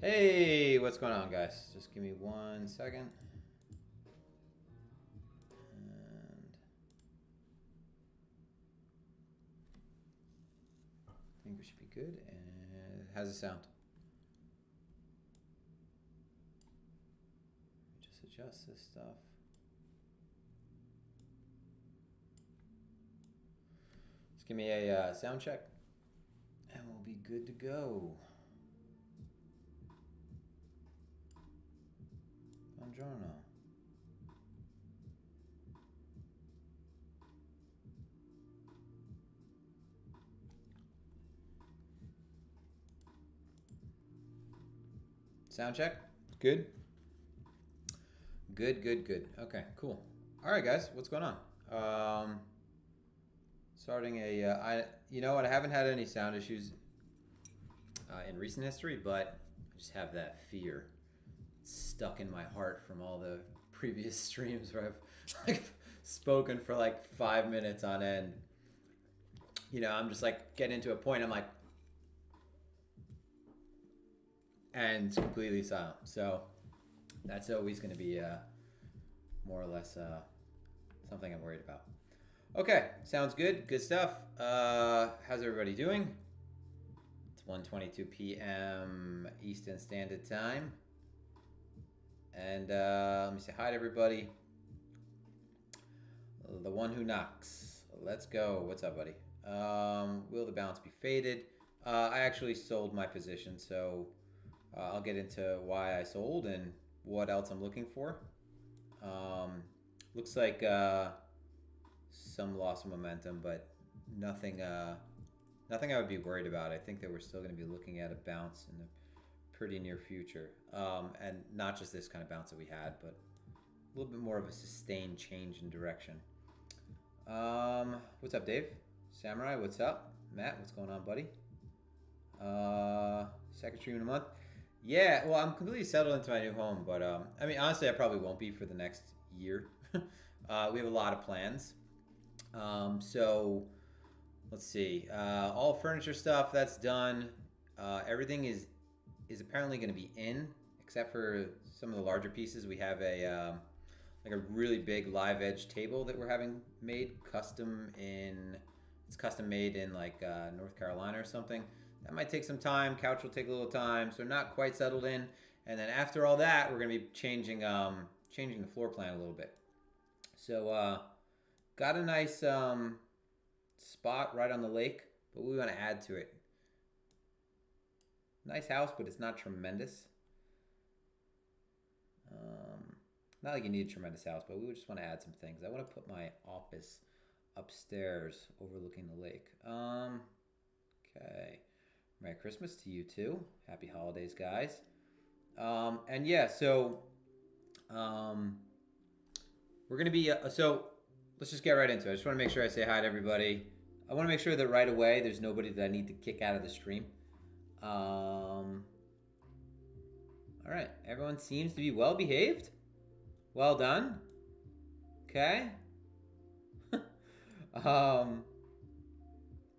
Hey, what's going on, guys? Just give me 1 second. And I think we should be good. And how's it sound? Just adjust this stuff. Just give me a sound check, and we'll be good to go. Buongiorno. Sound check. Good. Good. Okay, cool. All right, guys, what's going on? Starting you know what? I haven't had any sound issues in recent history, but I just have that fear stuck in my heart from all the previous streams where I've like spoken for like 5 minutes on end. You know, I'm just like getting into a point. I'm like, and it's completely silent. So that's always going to be more or less something I'm worried about. Okay, sounds good. Good stuff. How's everybody doing? It's 1:22 p.m. Eastern Standard Time. And let me say hi to everybody. The one who knocks. Let's go. What's up, buddy? Will the balance be faded? I actually sold my position, so I'll get into why I sold and what else I'm looking for. Looks like some loss of momentum, but nothing I would be worried about. I think that we're still going to be looking at a bounce in the pretty near future, and not just this kind of bounce that we had, but a little bit more of a sustained change in direction. What's up, Dave? Samurai, what's up? Matt, what's going on, buddy? Second stream in a month. Yeah, well, I'm completely settled into my new home, but I mean, honestly, I probably won't be for the next year. We have a lot of plans. So let's see. All furniture stuff, that's done. Everything is apparently going to be in, except for some of the larger pieces. We have a like a really big live edge table that we're having made custom in. It's custom made in like North Carolina or something. That might take some time. Couch will take a little time, so not quite settled in. And then after all that, we're going to be changing the floor plan a little bit. So got a nice spot right on the lake, but we want to add to it. Nice house, but it's not tremendous. Not like you need a tremendous house, but we would just want to add some things. I want to put my office upstairs overlooking the lake. Okay. Merry Christmas to you too. Happy holidays, guys. And yeah, so we're going to be, so let's just get right into it. I just want to make sure I say hi to everybody. I want to make sure that right away there's nobody that I need to kick out of the stream. All right, everyone seems to be well behaved. Well done. Okay.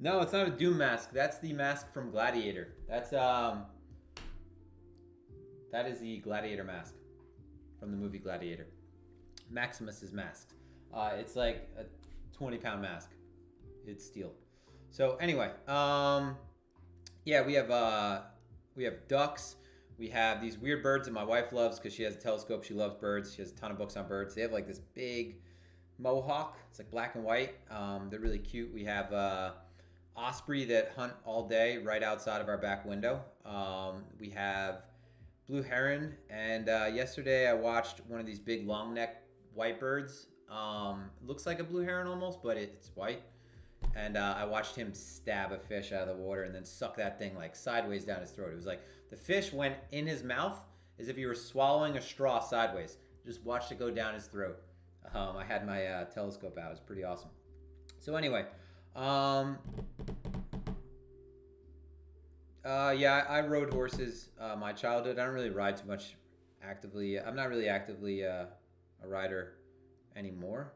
No, it's not a Doom mask. That's the mask from Gladiator. That's that is the Gladiator mask from the movie Gladiator. Maximus's mask. It's like a 20-pound mask. It's steel. So anyway, yeah, we have ducks. We have these weird birds that my wife loves because she has a telescope. She loves birds. She has a ton of books on birds. They have like this big mohawk. It's like black and white. They're really cute. We have osprey that hunt all day right outside of our back window. We have blue heron. And yesterday I watched one of these big long neck white birds. Looks like a blue heron almost, but it's white. And I watched him stab a fish out of the water and then suck that thing like sideways down his throat. It was like the fish went in his mouth as if he were swallowing a straw sideways. Just watched it go down his throat. I had my telescope out. It was pretty awesome. So anyway, yeah, I rode horses my childhood. I don't really ride too much actively. I'm not really actively a rider anymore.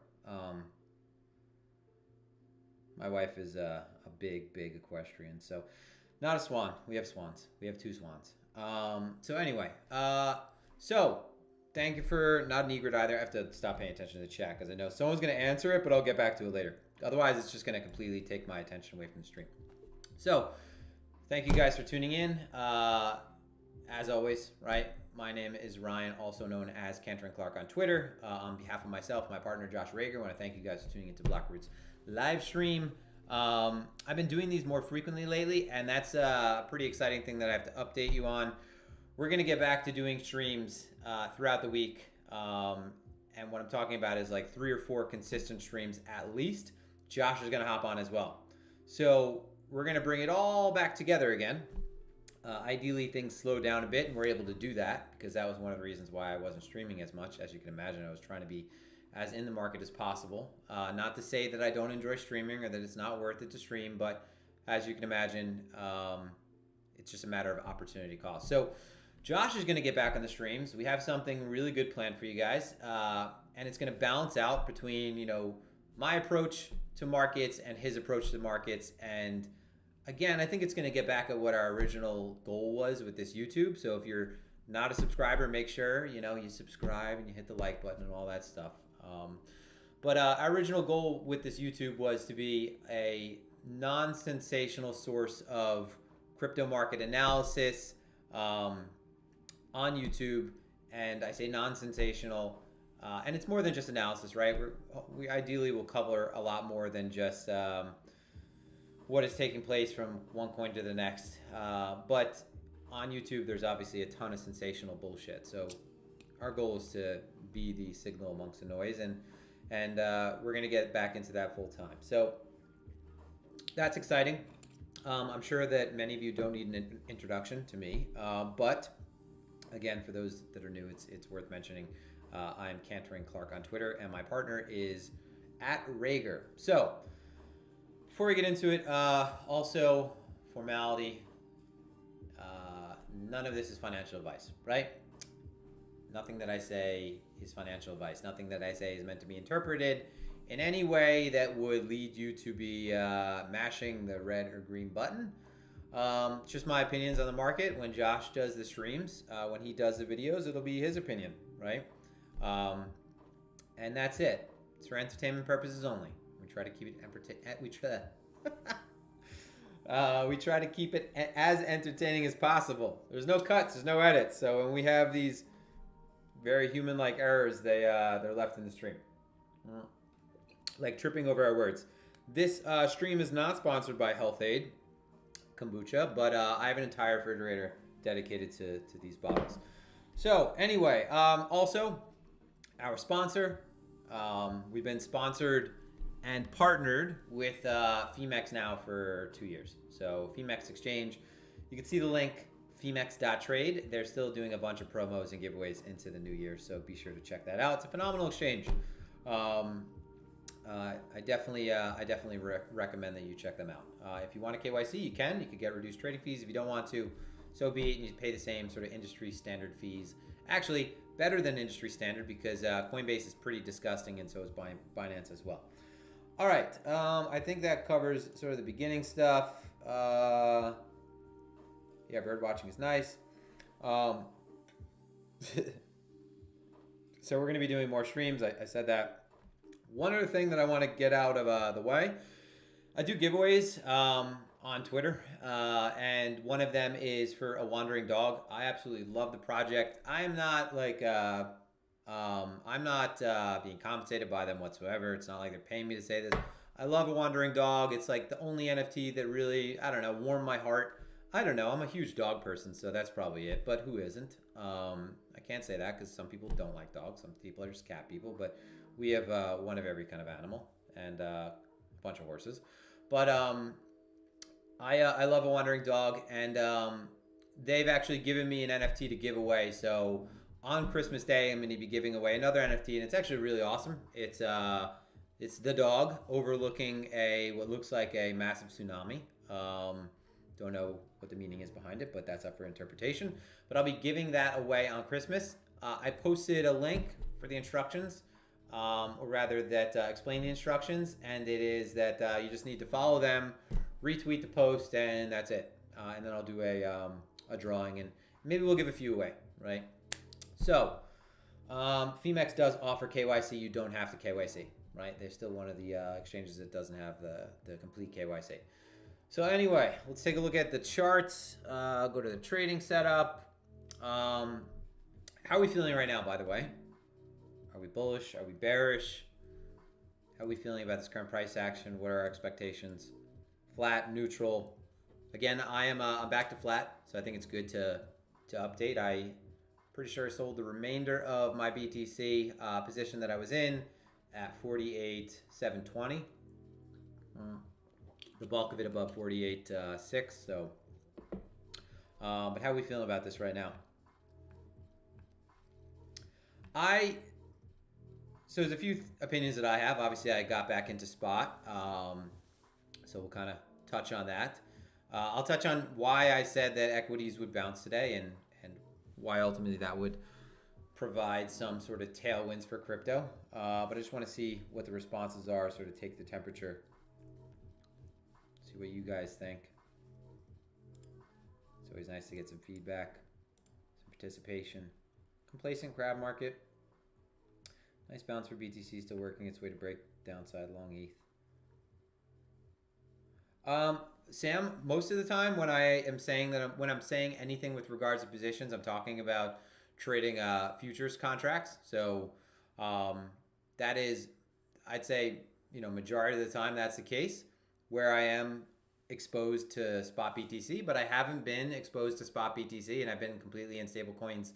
My wife is a big equestrian, so not a swan. We have swans. We have 2 swans. So anyway, so thank you for not an egret either. I have to stop paying attention to the chat because I know someone's going to answer it, but I'll get back to it later. Otherwise, it's just going to completely take my attention away from the stream. So thank you guys for tuning in. As always, right? My name is Ryan, also known as Canteringclark on Twitter. On behalf of myself, my partner Josh Rager, I want to thank you guys for tuning into Blockroots live stream. I've been doing these more frequently lately, and that's a pretty exciting thing that I have to update you on. We're going to get back to doing streams throughout the week, and what I'm talking about is like 3 or 4 consistent streams at least. Josh is going to hop on as well. So we're going to bring it all back together again. Ideally, things slow down a bit, and we're able to do that because that was one of the reasons why I wasn't streaming as much. As you can imagine, I was trying to be as in the market as possible. Not to say that I don't enjoy streaming or that it's not worth it to stream, but as you can imagine, it's just a matter of opportunity cost. So Josh is going to get back on the streams. We have something really good planned for you guys, and it's going to balance out between, you know, my approach to markets and his approach to markets. And again, I think it's going to get back at what our original goal was with this YouTube. So if you're not a subscriber, make sure, you know, you subscribe and you hit the like button and all that stuff. But our original goal with this YouTube was to be a non-sensational source of crypto market analysis on YouTube. And I say non-sensational, and it's more than just analysis, right? We ideally will cover a lot more than just what is taking place from one coin to the next. But on YouTube, there's obviously a ton of sensational bullshit. So our goal is to be the signal amongst the noise, and we're going to get back into that full time. So that's exciting. I'm sure that many of you don't need an introduction to me, but again, for those that are new, it's worth mentioning. I'm Canteringclark on Twitter, and my partner is @Rager. So before we get into it, also formality. None of this is financial advice, right? Nothing that I say is financial advice. Nothing that I say is meant to be interpreted in any way that would lead you to be mashing the red or green button. Just my opinions on the market. When Josh does the streams, when he does the videos, it'll be his opinion, right? And that's it. It's for entertainment purposes only. We try to keep it we try to keep it as entertaining as possible. There's no cuts, there's no edits. So when we have these very human-like errors, they're left in the stream, like tripping over our words. This stream is not sponsored by Health Aid kombucha, but I have an entire refrigerator dedicated to these bottles. So anyway, also our sponsor, we've been sponsored and partnered with Phemex now for 2 years. So Phemex Exchange, you can see the link, Phemex.trade. They're still doing a bunch of promos and giveaways into the new year, so be sure to check that out. It's a phenomenal exchange. I definitely recommend that you check them out. If you want a KYC, you can. You could get reduced trading fees. If you don't want to, so be it. And you pay the same sort of industry standard fees. Actually, better than industry standard because Coinbase is pretty disgusting, and so is Binance as well. All right, I think that covers sort of the beginning stuff. Yeah, bird watching is nice. So we're going to be doing more streams. I said that. One other thing that I want to get out of the way, I do giveaways on Twitter, and one of them is for a wandering dog. I absolutely love the project. I'm not like being compensated by them whatsoever. It's not like they're paying me to say this. I love a wandering dog. It's like the only NFT that really, I don't know, warmed my heart. I don't know. I'm a huge dog person, so that's probably it. But who isn't? I can't say that because some people don't like dogs. Some people are just cat people. But we have one of every kind of animal and a bunch of horses. But I love a wandering dog, and they've actually given me an NFT to give away. So on Christmas Day, I'm going to be giving away another NFT, and it's actually really awesome. It's the dog overlooking what looks like a massive tsunami. Don't know what the meaning is behind it, but that's up for interpretation. But I'll be giving that away on Christmas. I posted a link for the instructions, or rather that explain the instructions, and it is that you just need to follow them, retweet the post, and that's it. And then I'll do a drawing, and maybe we'll give a few away, right? So, Phemex does offer KYC. You don't have to KYC, right? They're still one of the exchanges that doesn't have the complete KYC. So anyway, let's take a look at the charts. Go to the trading setup. How are we feeling right now, by the way? Are we bullish? Are we bearish? How are we feeling about this current price action? What are our expectations? Flat, neutral. Again, I'm back to flat, so I think it's good to update. I pretty sure I sold the remainder of my BTC position that I was in at 48,720. The bulk of it above 48.6. So, but how are we feeling about this right now? So there's a few opinions that I have. Obviously, I got back into spot, so we'll kind of touch on that. I'll touch on why I said that equities would bounce today and why ultimately that would provide some sort of tailwinds for crypto. But I just want to see what the responses are, sort of take the temperature, see what you guys think. It's always nice to get some feedback, some participation. Complacent crab market. Nice bounce for BTC, still working its way to break downside long ETH. Sam, most of the time when I am saying that when I'm saying anything with regards to positions, I'm talking about trading futures contracts. So that is, I'd say, majority of the time that's the case where I am exposed to spot BTC, but I haven't been exposed to spot BTC, and I've been completely in stable coins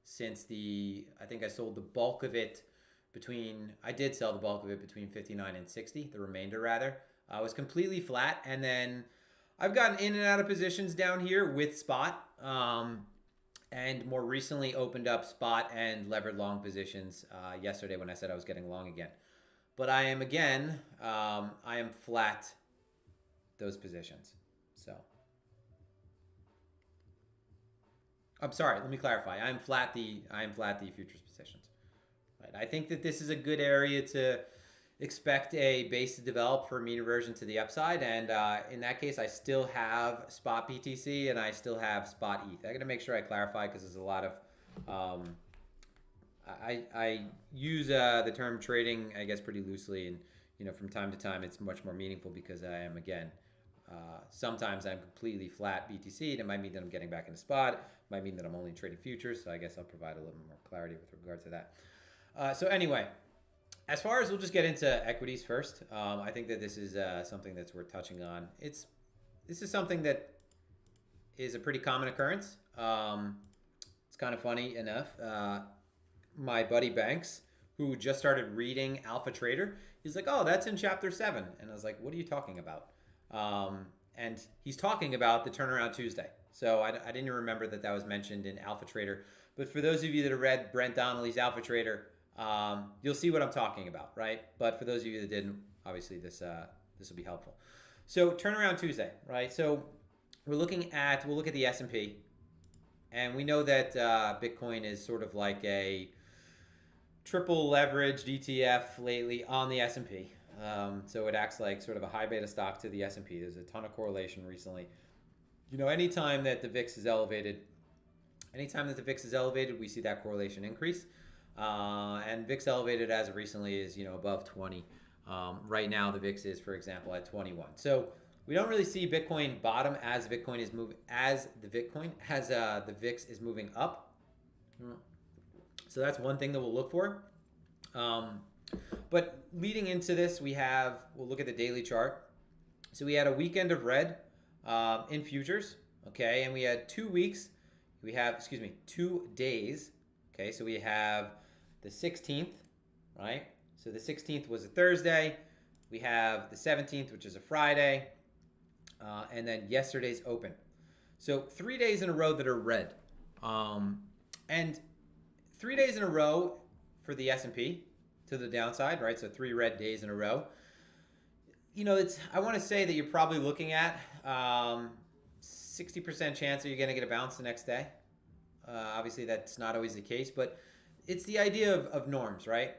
since I think I sold the bulk of it I did sell the bulk of it between 59 and 60, the remainder rather. I was completely flat, and then I've gotten in and out of positions down here with spot, and more recently opened up spot and levered long positions yesterday when I said I was getting long again. But I am again, I am flat those positions. So I'm sorry, let me clarify. I am flat the futures positions. Right. I think that this is a good area to expect a base to develop for a mean reversion to the upside, and in that case, I still have spot BTC and I still have spot ETH. I got to make sure I clarify because there's a lot of I use the term trading, I guess, pretty loosely, and from time to time, it's much more meaningful because I am again. Sometimes I'm completely flat BTC, and it might mean that I'm getting back into spot. It might mean that I'm only trading futures, so I guess I'll provide a little more clarity with regard to that. So anyway, as far as we'll just get into equities first. I think that this is something that's worth touching on. This is something that is a pretty common occurrence. It's kind of funny enough. My buddy Banks, who just started reading Alpha Trader, he's like, "Oh, that's in chapter 7," and I was like, "What are you talking about?" And he's talking about the Turnaround Tuesday. So I didn't even remember that was mentioned in Alpha Trader. But for those of you that have read Brent Donnelly's Alpha Trader, you'll see what I'm talking about, right? But for those of you that didn't, obviously this will be helpful. So Turnaround Tuesday, right? So we'll look at the S&P, and we know that Bitcoin is sort of like a triple leveraged ETF lately on the S&P. So it acts like sort of a high beta stock to the S&P. There's a ton of correlation recently. Anytime that the VIX is elevated, we see that correlation increase. And VIX elevated as of recently is, above 20. Right now the VIX is, for example, at 21. So we don't really see Bitcoin bottom as Bitcoin is moving, the VIX is moving up. So that's one thing that we'll look for. But leading into this, we'll look at the daily chart. So we had a weekend of red in futures, okay, and we had 2 days, okay, so we have the 16th, right? So the 16th was a Thursday. We have the 17th, which is a Friday, and then yesterday's open. So 3 days in a row that are red, and 3 days in a row for the S&P to the downside, right? So 3 red days in a row. I want to say that you're probably looking at 60% chance that you're going to get a bounce the next day. Obviously, that's not always the case, but it's the idea of norms, right?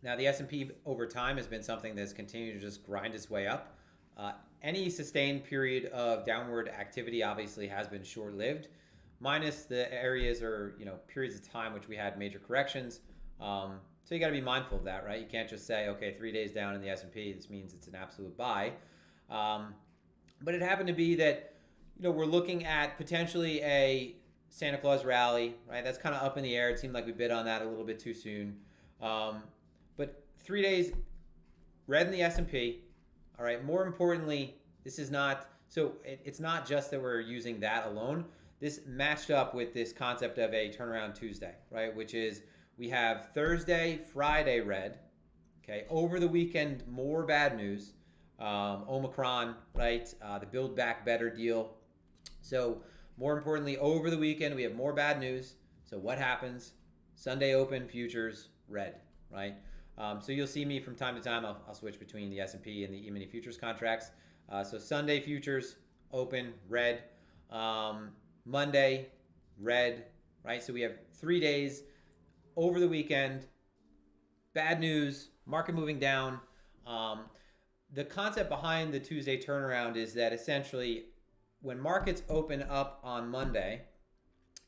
Now, the S&P over time has been something that's continued to just grind its way up. any sustained period of downward activity obviously has been short-lived, minus the areas or periods of time which we had major corrections. So you got to be mindful of that, right? You can't just say, okay, 3 days down in the S&P, this means it's an absolute buy. But it happened to be that we're looking at potentially a Santa Claus rally, right? That's kind of up in the air. It seemed like we bid on that a little bit too soon. But 3 days red in the S&P. All right. More importantly, this is not it's not just that we're using that alone. This matched up with this concept of a turnaround Tuesday, right? Which is we have Thursday, Friday red. Okay. Over the weekend, more bad news. Omicron, right? The Build Back Better deal. So more importantly, over the weekend, we have more bad news. So what happens? Sunday open futures red, right? So you'll see me from time to time. I'll switch between the S&P and the E-mini futures contracts. So Sunday futures open red, Monday red, right? So we have 3 days over the weekend. Bad news, market moving down. The concept behind the Tuesday turnaround is that essentially when markets open up on Monday,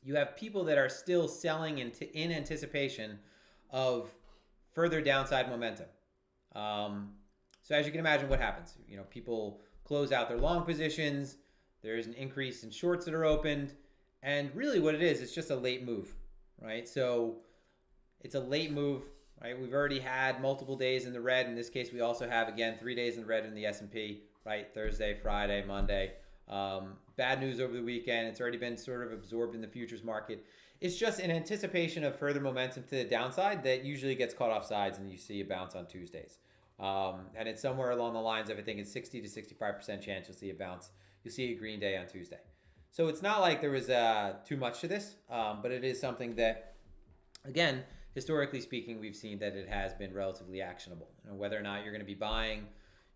you have people that are still selling in anticipation of further downside momentum. So as you can imagine, what happens? People close out their long positions. There's an increase in shorts that are opened. And really what it is, it's just a late move, right? So it's a late move, right? We've already had multiple days in the red. In this case, we also have, again, 3 days in the red in the S&P, right? Thursday, Friday, Monday. Bad news over the weekend. It's already been sort of absorbed in the futures market. It's just in anticipation of further momentum to the downside that usually gets caught off sides and you see a bounce on Tuesdays. And it's somewhere along the lines of, I think it's 60 to 65% chance you'll see a bounce. You'll see a green day on Tuesday. So it's not like there was too much to this, but it is something that, again, historically speaking, we've seen that it has been relatively actionable. Whether or not you're going to be buying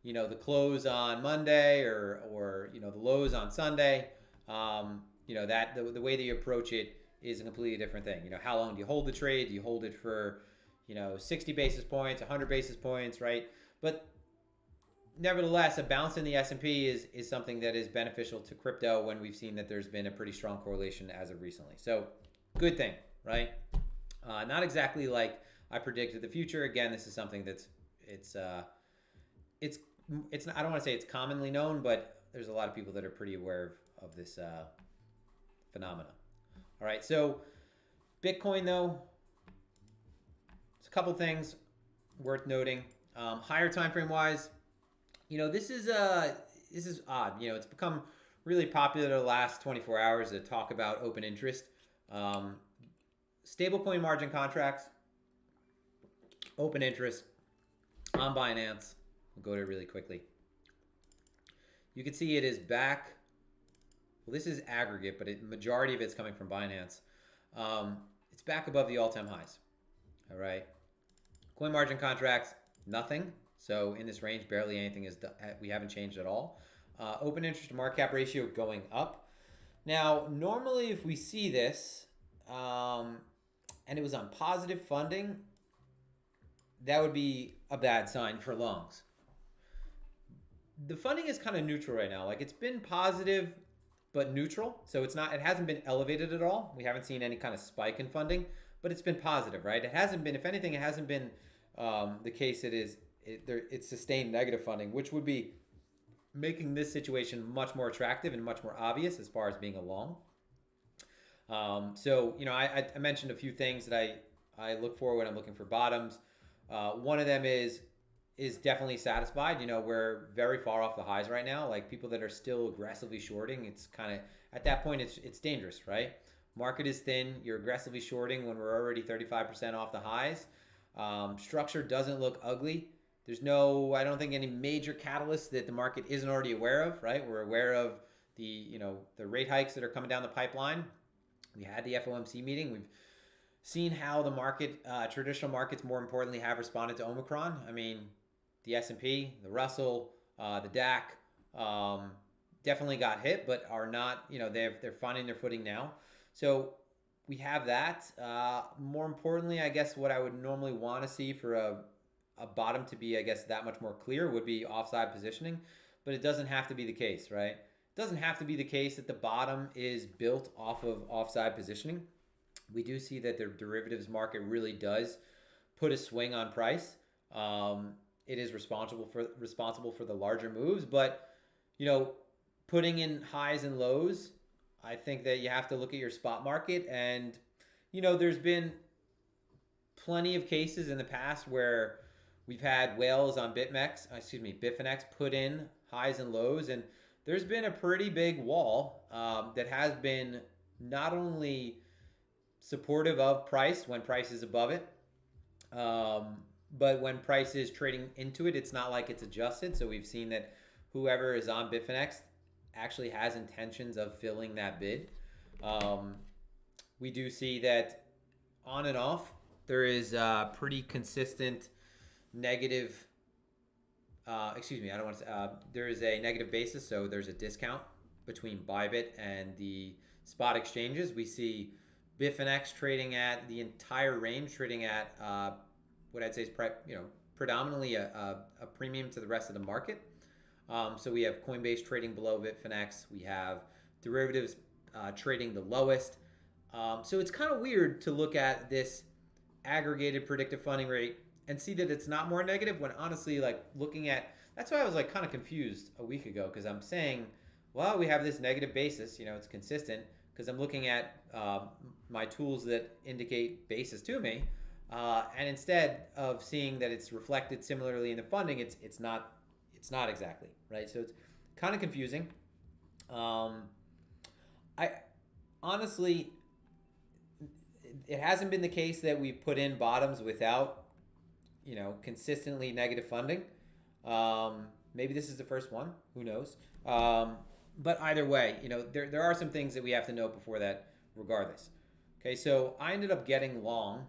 the close on Monday or the lows on Sunday, that the way that you approach it is a completely different thing. How long do you hold the trade? Do you hold it for 60 basis points, 100 basis points, right? But nevertheless, a bounce in the S&P is something that is beneficial to crypto when we've seen that there's been a pretty strong correlation as of recently. So good thing, right? Not exactly like I predicted the future. Again, this is something that's it's I don't want to say it's commonly known, but there's a lot of people that are pretty aware of this phenomena. All right, so Bitcoin though, it's a couple things worth noting. Higher time frame wise, this is odd. It's become really popular the last 24 hours to talk about open interest. Stablecoin margin contracts, open interest on Binance. We'll go to it really quickly. You can see it is back. Well, this is aggregate, but majority of it's coming from Binance. It's back above the all-time highs. All right. Coin margin contracts, nothing. So in this range, barely anything is. We haven't changed at all. Open interest to market cap ratio going up. Now, normally, if we see this, and it was on positive funding, that would be a bad sign for longs. The funding is kind of neutral right now. Like it's been positive, but neutral. So it hasn't been elevated at all. We haven't seen any kind of spike in funding, but it's been positive, right? It hasn't been, if anything, it hasn't been the case it's sustained negative funding, which would be making this situation much more attractive and much more obvious as far as being a long. So, I mentioned a few things that I look for when I'm looking for bottoms. One of them is definitely satisfied. We're very far off the highs right now. Like people that are still aggressively shorting, it's kind of, at that point, it's dangerous, right? Market is thin. You're aggressively shorting when we're already 35% off the highs. Structure doesn't look ugly. There's I don't think any major catalysts that the market isn't already aware of, right? We're aware of the rate hikes that are coming down the pipeline. We had the FOMC meeting. We've seen how the market, traditional markets, more importantly, have responded to Omicron. I mean, the S&P, the Russell, the DAC definitely got hit, but are not, they're finding their footing now. So we have that. More importantly, I guess what I would normally want to see for a bottom to be, I guess, that much more clear would be offside positioning. but it doesn't have to be the case, right? It doesn't have to be the case that the bottom is built off of offside positioning. We do see that the derivatives market really does put a swing on price. It is responsible for the larger moves, but putting in highs and lows, I think that you have to look at your spot market. And there's been plenty of cases in the past where we've had whales on Bitfinex put in highs and lows, and there's been a pretty big wall that has been not only supportive of price when price is above it, but when price is trading into it, it's not like it's adjusted. So we've seen that whoever is on Bitfinex actually has intentions of filling that bid. We do see that on and off, there is pretty consistent negative, there is a negative basis, so there's a discount between Bybit and the spot exchanges. We see Bitfinex trading at the entire range, trading at what I'd say is predominantly a premium to the rest of the market. So we have Coinbase trading below Bitfinex. We have derivatives trading the lowest. So it's kind of weird to look at this aggregated predictive funding rate and see that it's not more negative when honestly, that's why I was kind of confused a week ago, because I'm saying, well, we have this negative basis, it's consistent, because I'm looking at my tools that indicate basis to me, and instead of seeing that it's reflected similarly in the funding, it's not exactly right. So it's kind of confusing. I honestly, it hasn't been the case that we've put in bottoms without consistently negative funding. Maybe this is the first one, who knows. But either way, there are some things that we have to note before that regardless. Okay, so I ended up getting long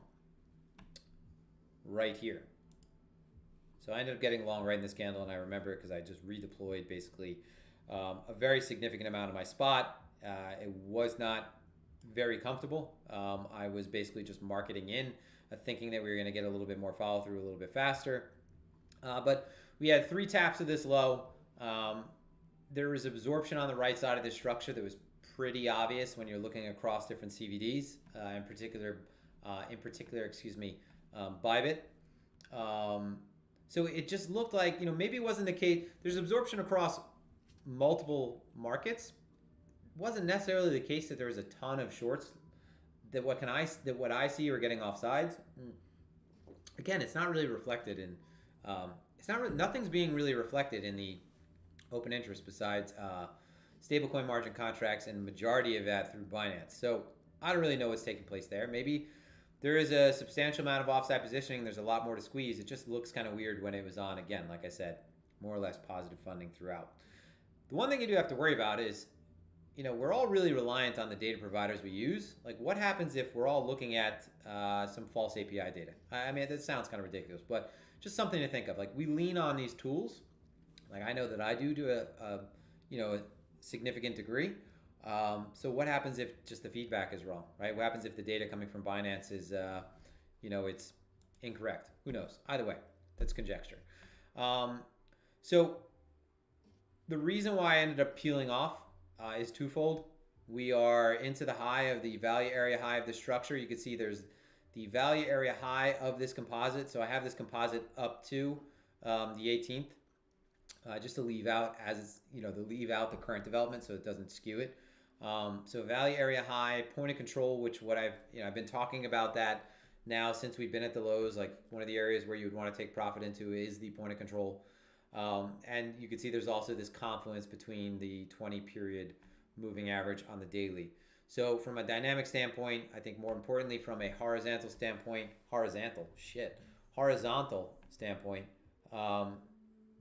right here. So I ended up getting long right in this candle, and I remember it because I just redeployed basically a very significant amount of my spot. It was not very comfortable. I was basically just marketing in, thinking that we were going to get a little bit more follow through a little bit faster. But we had 3 taps of this low. There was absorption on the right side of this structure that was pretty obvious when you're looking across different CVDs, in particular, Bybit. So it just looked like, maybe it wasn't the case. There's absorption across multiple markets. It wasn't necessarily the case that there was a ton of shorts that what I see are getting offsides. Again, it's not really reflected in, nothing's being really reflected in the open interest besides stablecoin margin contracts, and the majority of that through Binance. So I don't really know what's taking place there. Maybe there is a substantial amount of offside positioning. There's a lot more to squeeze. It just looks kind of weird when it was on. Again, like I said, more or less positive funding throughout. The one thing you do have to worry about is, we're all really reliant on the data providers we use. Like, what happens if we're all looking at some false API data? I mean, that sounds kind of ridiculous, but just something to think of. Like, we lean on these tools. Like, I know that I do to a significant degree. So what happens if just the feedback is wrong, right? What happens if the data coming from Binance is, it's incorrect? Who knows? Either way, that's conjecture. So the reason why I ended up peeling off is twofold. We are into the high of the value area high of the structure. You can see there's the value area high of this composite. So I have this composite up to the 18th, just to leave out the current development so it doesn't skew it. So value area high, point of control, which I've been talking about that now since we've been at the lows. Like, one of the areas where you would want to take profit into is the point of control. And you can see there's also this confluence between the 20 period moving average on the daily. So from a dynamic standpoint, I think more importantly from a horizontal standpoint,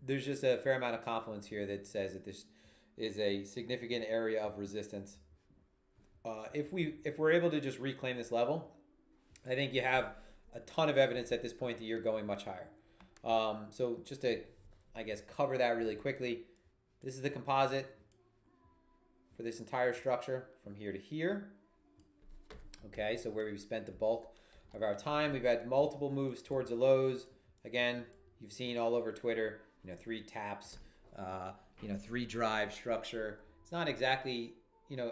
there's just a fair amount of confluence here that says that this is a significant area of resistance. If we're able to just reclaim this level, I think you have a ton of evidence at this point that you're going much higher. So just to, cover that really quickly, this is the composite for this entire structure from here to here. Okay, so where we've spent the bulk of our time, we've had multiple moves towards the lows. Again, you've seen all over Twitter, 3 taps three drive structure. It's not exactly,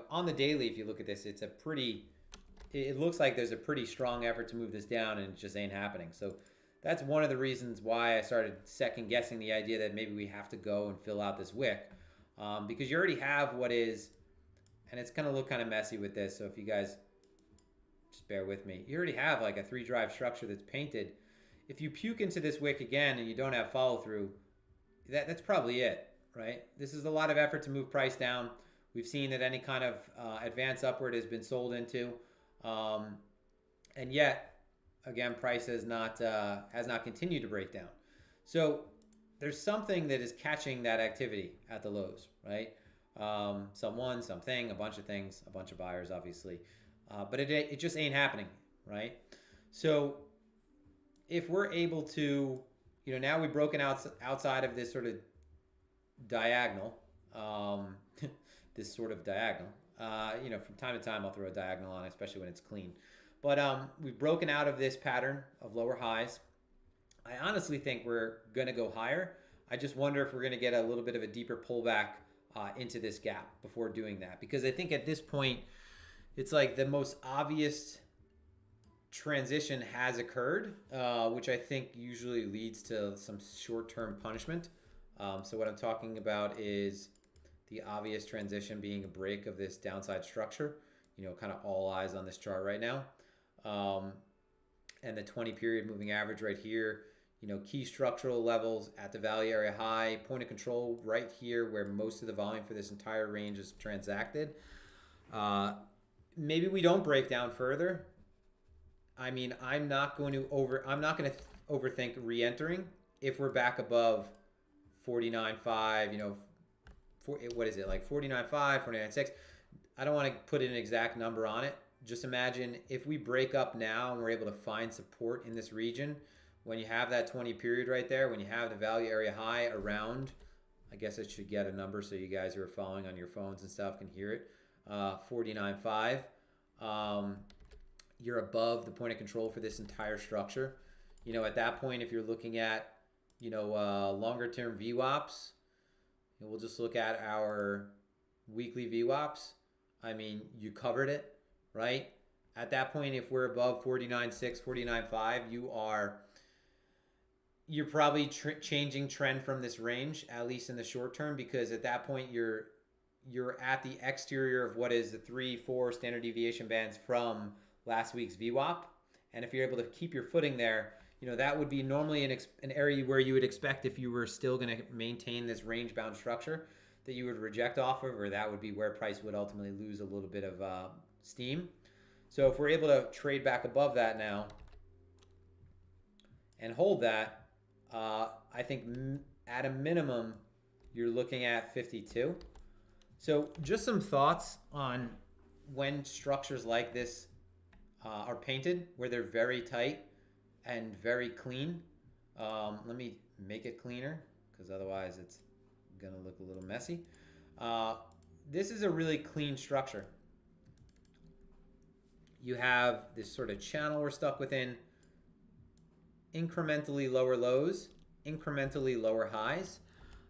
on the daily, if you look at this, it looks like there's a pretty strong effort to move this down, and it just ain't happening. So that's one of the reasons why I started second guessing the idea that maybe we have to go and fill out this wick, because you already have what is, and it's going to look kind of messy with this. So if you guys just bear with me, you already have like a three drive structure that's painted. If you puke into this wick again and you don't have follow through, that's probably it, right? This is a lot of effort to move price down. We've seen that any kind of advance upward has been sold into, and yet, again, price has not continued to break down. So there's something that is catching that activity at the lows, right? Someone, something, a bunch of things, a bunch of buyers, obviously, but it just ain't happening, right? So if we're able to, now we've broken outside of this sort of diagonal, this sort of diagonal. From time to time I'll throw a diagonal on, especially when it's clean. But we've broken out of this pattern of lower highs. I honestly think we're going to go higher. I just wonder if we're going to get a little bit of a deeper pullback into this gap before doing that. Because I think at this point, it's like the most obvious transition has occurred, which I think usually leads to some short-term punishment. So what I'm talking about is the obvious transition being a break of this downside structure, kind of all eyes on this chart right now. And the 20 period moving average right here, key structural levels at the value area high, point of control right here where most of the volume for this entire range is transacted. Maybe we don't break down further. I mean, I'm not going to overthink re-entering if we're back above 49.5, what is it, like 49.5, 49.6? I don't want to put an exact number on it. Just imagine if we break up now and we're able to find support in this region, when you have that 20 period right there, when you have the value area high around, I guess I should get a number so you guys who are following on your phones and stuff can hear it, 49.5. You're above the point of control for this entire structure. At that point, if you're looking at, longer term VWAPs, we'll just look at our weekly VWAPs. I mean, you covered it, right? At that point, if we're above 49.6, 49.5, you're probably changing trend from this range, at least in the short term, because at that point you're at the exterior of what is the 3-4 standard deviation bands from last week's VWAP. And if you're able to keep your footing there, that would be normally an area where you would expect, if you were still going to maintain this range-bound structure, that you would reject off of, or that would be where price would ultimately lose a little bit of steam. So if we're able to trade back above that now and hold that, I think at a minimum, you're looking at 52. So just some thoughts on when structures like this are painted, where they're very tight and very clean. Let me make it cleaner, because otherwise it's gonna look a little messy. This is a really clean structure. You have this sort of channel we're stuck within, incrementally lower lows, incrementally lower highs.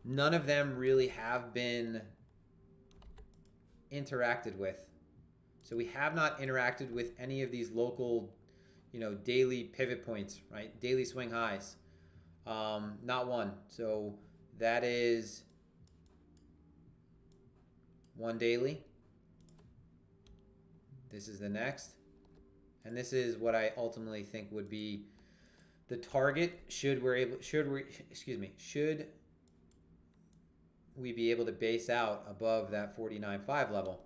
None of them really have been interacted with. So we have not interacted with any of these local, daily pivot points, right? Daily swing highs. Not one. So that is one daily. This is the next. And this is what I ultimately think would be the target should we be able to base out above that 49.5 level,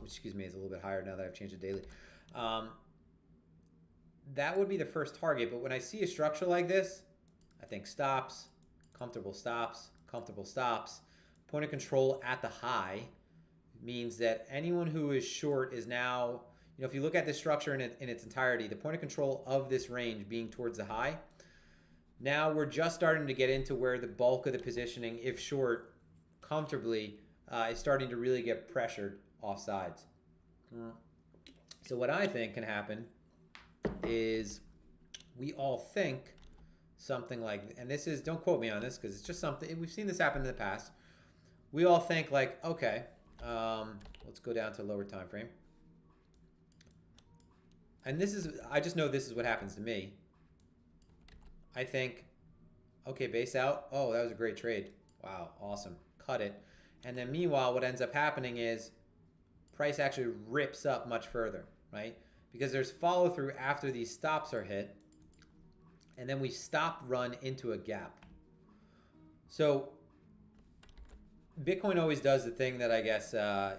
which is a little bit higher now that I've changed it daily. That would be the first target. But when I see a structure like this, I think stops, comfortable stops, point of control at the high means that anyone who is short is now, if you look at this structure in its entirety, the point of control of this range being towards the high, now we're just starting to get into where the bulk of the positioning, if short comfortably, is starting to really get pressured off sides. So what I think can happen is we all think something like, and this is, don't quote me on this because it's just something, we've seen this happen in the past. We all think like, okay, let's go down to lower time frame. And this is, I just know this is what happens to me. I think, okay, base out. Oh, that was a great trade. Wow, awesome. Cut it. And then meanwhile, what ends up happening is price actually rips up much further, right? Because there's follow through after these stops are hit. And then we stop run into a gap. So Bitcoin always does the thing that I guess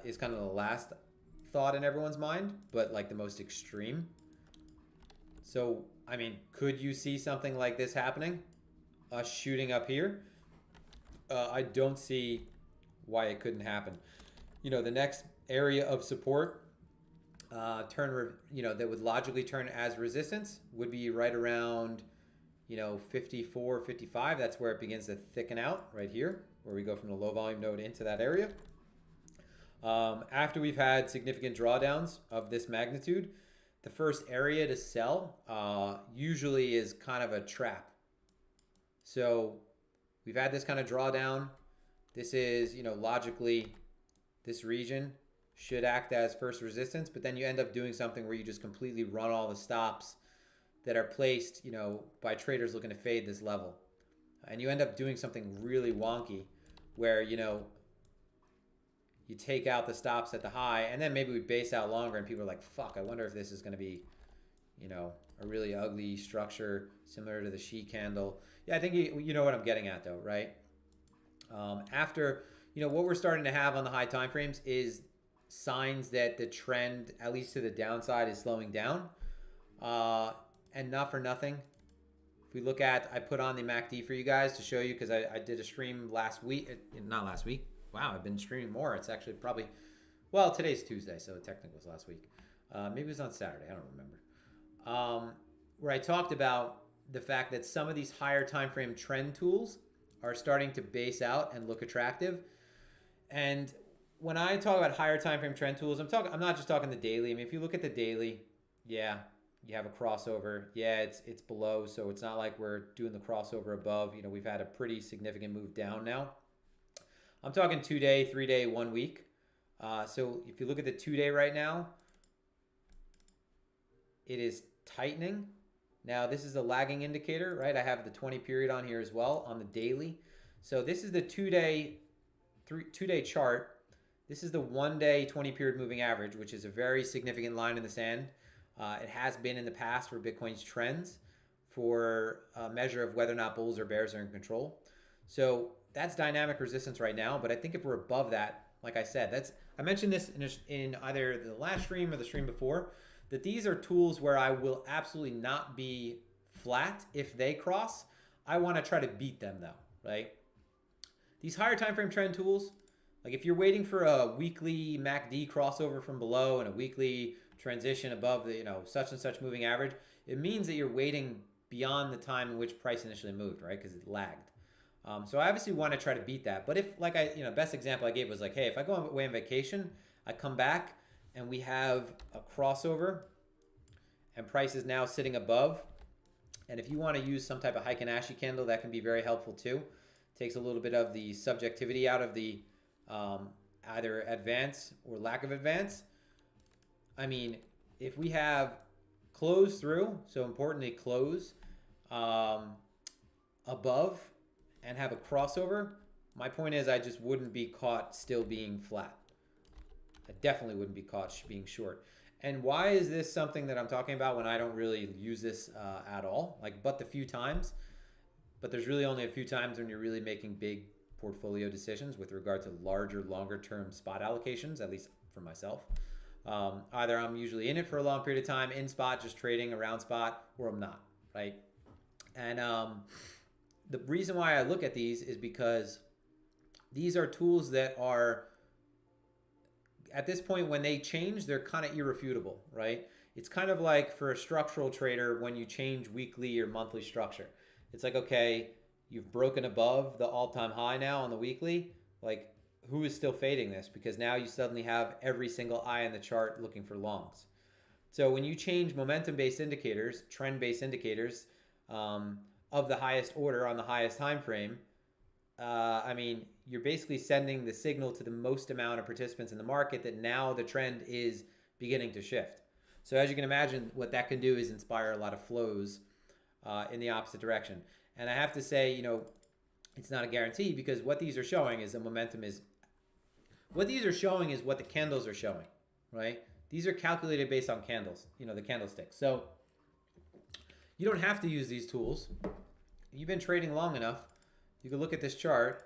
is kind of the last thought in everyone's mind, but like the most extreme. So, I mean, could you see something like this happening? Us shooting up here? I don't see why it couldn't happen. You know, the next area of support that would logically turn as resistance would be right around, 54, 55. That's where it begins to thicken out right here, where we go from the low volume node into that area. After we've had significant drawdowns of this magnitude, the first area to sell usually is kind of a trap. So we've had this kind of drawdown. This is, logically, this region should act as first resistance, but then you end up doing something where you just completely run all the stops that are placed, by traders looking to fade this level. And you end up doing something really wonky where, you take out the stops at the high, and then maybe we base out longer and people are like, fuck, I wonder if this is going to be, a really ugly structure similar to the she candle. Yeah, I think you know what I'm getting at though, right? After, what we're starting to have on the high time frames is signs that the trend, at least to the downside, is slowing down. And not for nothing, if we look at, I put on the MACD for you guys to show you because I did a stream last week, not last week. Wow, I've been streaming more. It's actually probably, well, today's Tuesday, so technically it was last week. Maybe it was on Saturday, I don't remember. Where I talked about the fact that some of these higher time frame trend tools are starting to base out and look attractive. And when I talk about higher time frame trend tools, I'm not just talking the daily. I mean, if you look at the daily, yeah, you have a crossover. Yeah, it's below, so it's not like we're doing the crossover above. We've had a pretty significant move down now. I'm talking 2-day, 3-day, 1 week. So if you look at the 2-day right now, it is tightening. Now this is the lagging indicator, right? I have the 20 period on here as well on the daily. So this is the 2-day chart. This is the 1-day 20 period moving average, which is a very significant line in the sand. It has been in the past for Bitcoin's trends for a measure of whether or not bulls or bears are in control. So that's dynamic resistance right now. But I think if we're above that, like I said, I mentioned this in either the last stream or the stream before, that these are tools where I will absolutely not be flat if they cross. I want to try to beat them though, right? These higher time frame trend tools, like if you're waiting for a weekly MACD crossover from below and a weekly transition above the such and such moving average, it means that you're waiting beyond the time in which price initially moved, right? Because it lagged. So I obviously want to try to beat that. But if, like best example I gave was like, hey, if I go away on vacation, I come back and we have a crossover and price is now sitting above. And if you want to use some type of Heikin-Ashi candle, that can be very helpful too. Takes a little bit of the subjectivity out of the either advance or lack of advance. I mean, if we have close through, so importantly close above and have a crossover, my point is I just wouldn't be caught still being flat. I definitely wouldn't be caught being short. And why is this something that I'm talking about when I don't really use this at all? But the few times. But there's really only a few times when you're really making big portfolio decisions with regard to larger, longer term spot allocations, at least for myself. Either I'm usually in it for a long period of time, in spot, just trading around spot, or I'm not, right? And the reason why I look at these is because these are tools that are, at this point, when they change, they're kind of irrefutable, right? It's kind of like for a structural trader when you change weekly or monthly structure. It's like, okay, you've broken above the all-time high now on the weekly. Like, who is still fading this? Because now you suddenly have every single eye in the chart looking for longs. So when you change momentum-based indicators, trend-based indicators, of the highest order on the highest time frame, I mean, you're basically sending the signal to the most amount of participants in the market that now the trend is beginning to shift. So as you can imagine, what that can do is inspire a lot of flows in the opposite direction. And I have to say, you know, it's not a guarantee, because what these are showing is the momentum is, what these are showing is what the candles are showing, right? These are calculated based on candles, you know, the candlesticks. So you don't have to use these tools. You've been trading long enough. You can look at this chart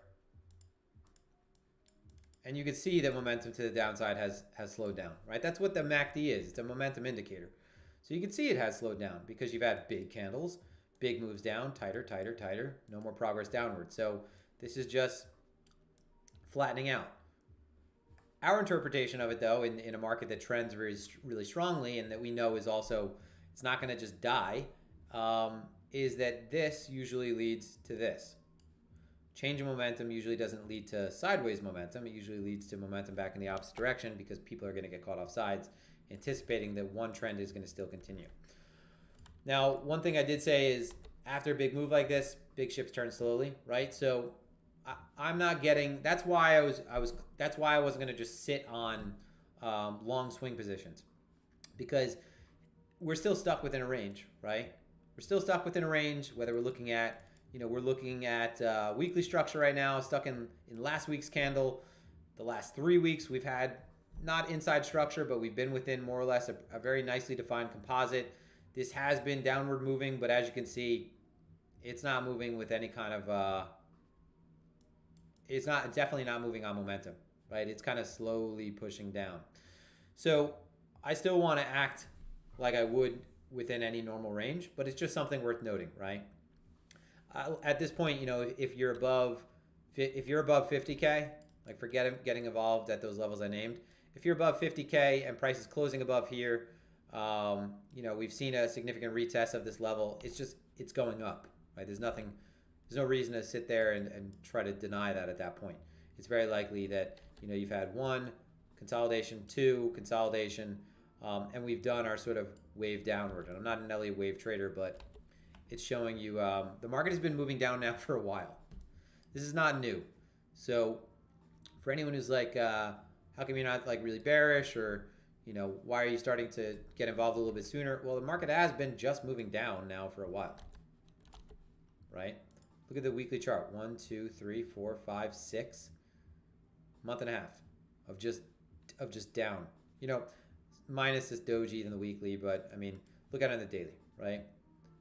and you can see that momentum to the downside has slowed down, right? That's what the MACD is. It's a momentum indicator. So you can see it has slowed down because you've had big candles, big moves down, tighter, tighter, tighter, no more progress downward. So this is just flattening out. Our interpretation of it, though, in a market that trends really strongly and that we know is also, it's not going to just die, is that this usually leads to this. Change in momentum usually doesn't lead to sideways momentum. It usually leads to momentum back in the opposite direction, because people are going to get caught off sides, anticipating that one trend is going to still continue. Now, one thing I did say is, after a big move like this, big ships turn slowly, right? So I'm not getting. That's why I wasn't going to just sit on long swing positions, because we're still stuck within a range, right? We're still stuck within a range, whether we're looking at, we're looking at weekly structure right now, stuck in last week's candle. The last 3 weeks we've had not inside structure, but we've been within more or less a very nicely defined composite. This has been downward moving, but as you can see, it's not moving with any kind of, it's definitely not moving on momentum, right? It's kind of slowly pushing down. So I still want to act like I would within any normal range, but it's just something worth noting, right? At this point, if you're above 50K, like forget getting involved at those levels I named. If you're above 50K and price is closing above here, we've seen a significant retest of this level. It's going up, right? There's no reason to sit there and try to deny that at that point. It's very likely that, you've had 1 consolidation, 2 consolidation, and we've done our sort of wave downward. And I'm not an LA wave trader, but it's showing you the market has been moving down now for a while. This is not new. So for anyone who's like, how come you're not like really bearish, or why are you starting to get involved a little bit sooner? Well, the market has been just moving down now for a while, right? Look at the weekly chart. 1, 2, 3, 4, 5, 6 month and a half of just down. Minus this doji in the weekly, but I mean, look at it on the daily, right?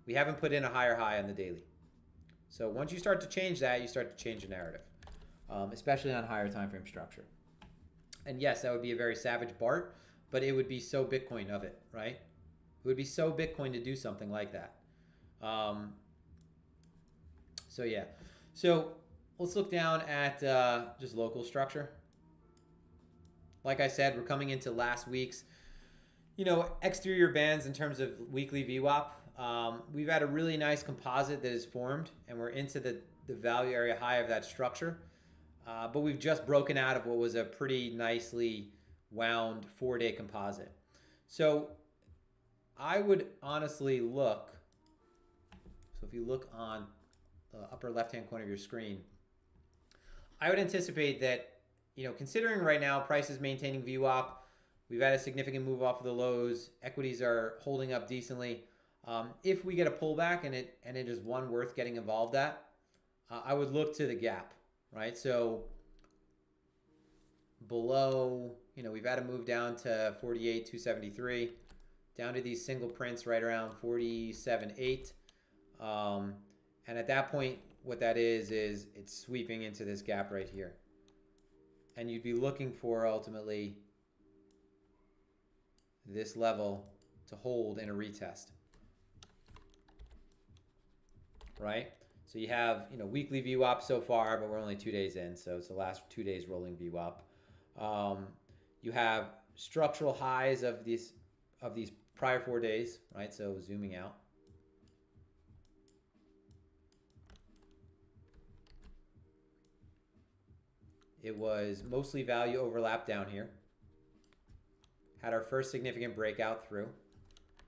We haven't put in a higher high on the daily. So once you start to change that, you start to change the narrative, especially on higher time frame structure. And yes, that would be a very savage BART, but it would be so Bitcoin of it, right? It would be so Bitcoin to do something like that. So yeah. So let's look down at just local structure. Like I said, we're coming into last week's, exterior bands in terms of weekly VWAP. We've had a really nice composite that is formed, and we're into the value area high of that structure. But we've just broken out of what was a pretty nicely wound 4-day composite. So I would honestly look, so if you look on the upper left-hand corner of your screen, I would anticipate that, considering right now price is maintaining VWAP, we've had a significant move off of the lows, equities are holding up decently. If we get a pullback and it is one worth getting involved at, I would look to the gap, right? So below, we've had a move down to 48,273, down to these single prints right around 47.8. And at that point, what that is it's sweeping into this gap right here. And you'd be looking for ultimately this level to hold in a retest, right? So you have, weekly VWAP so far, but we're only 2 days in, so it's the last 2 days rolling VWAP. You have structural highs of these prior 4 days, right? So zooming out. It was mostly value overlap down here. Had our first significant breakout through,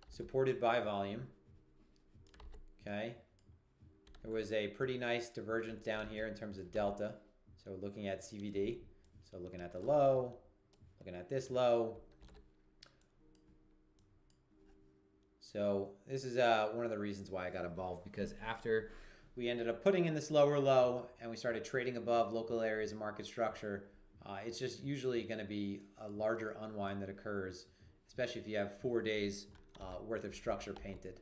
supported by volume. Okay. there was a pretty nice divergence down here in terms of delta. So looking at CVD, so looking at the low, looking at this low. So this is one of the reasons why I got involved, because after we ended up putting in this lower low and we started trading above local areas of market structure, it's just usually going to be a larger unwind that occurs, especially if you have 4 days worth of structure painted.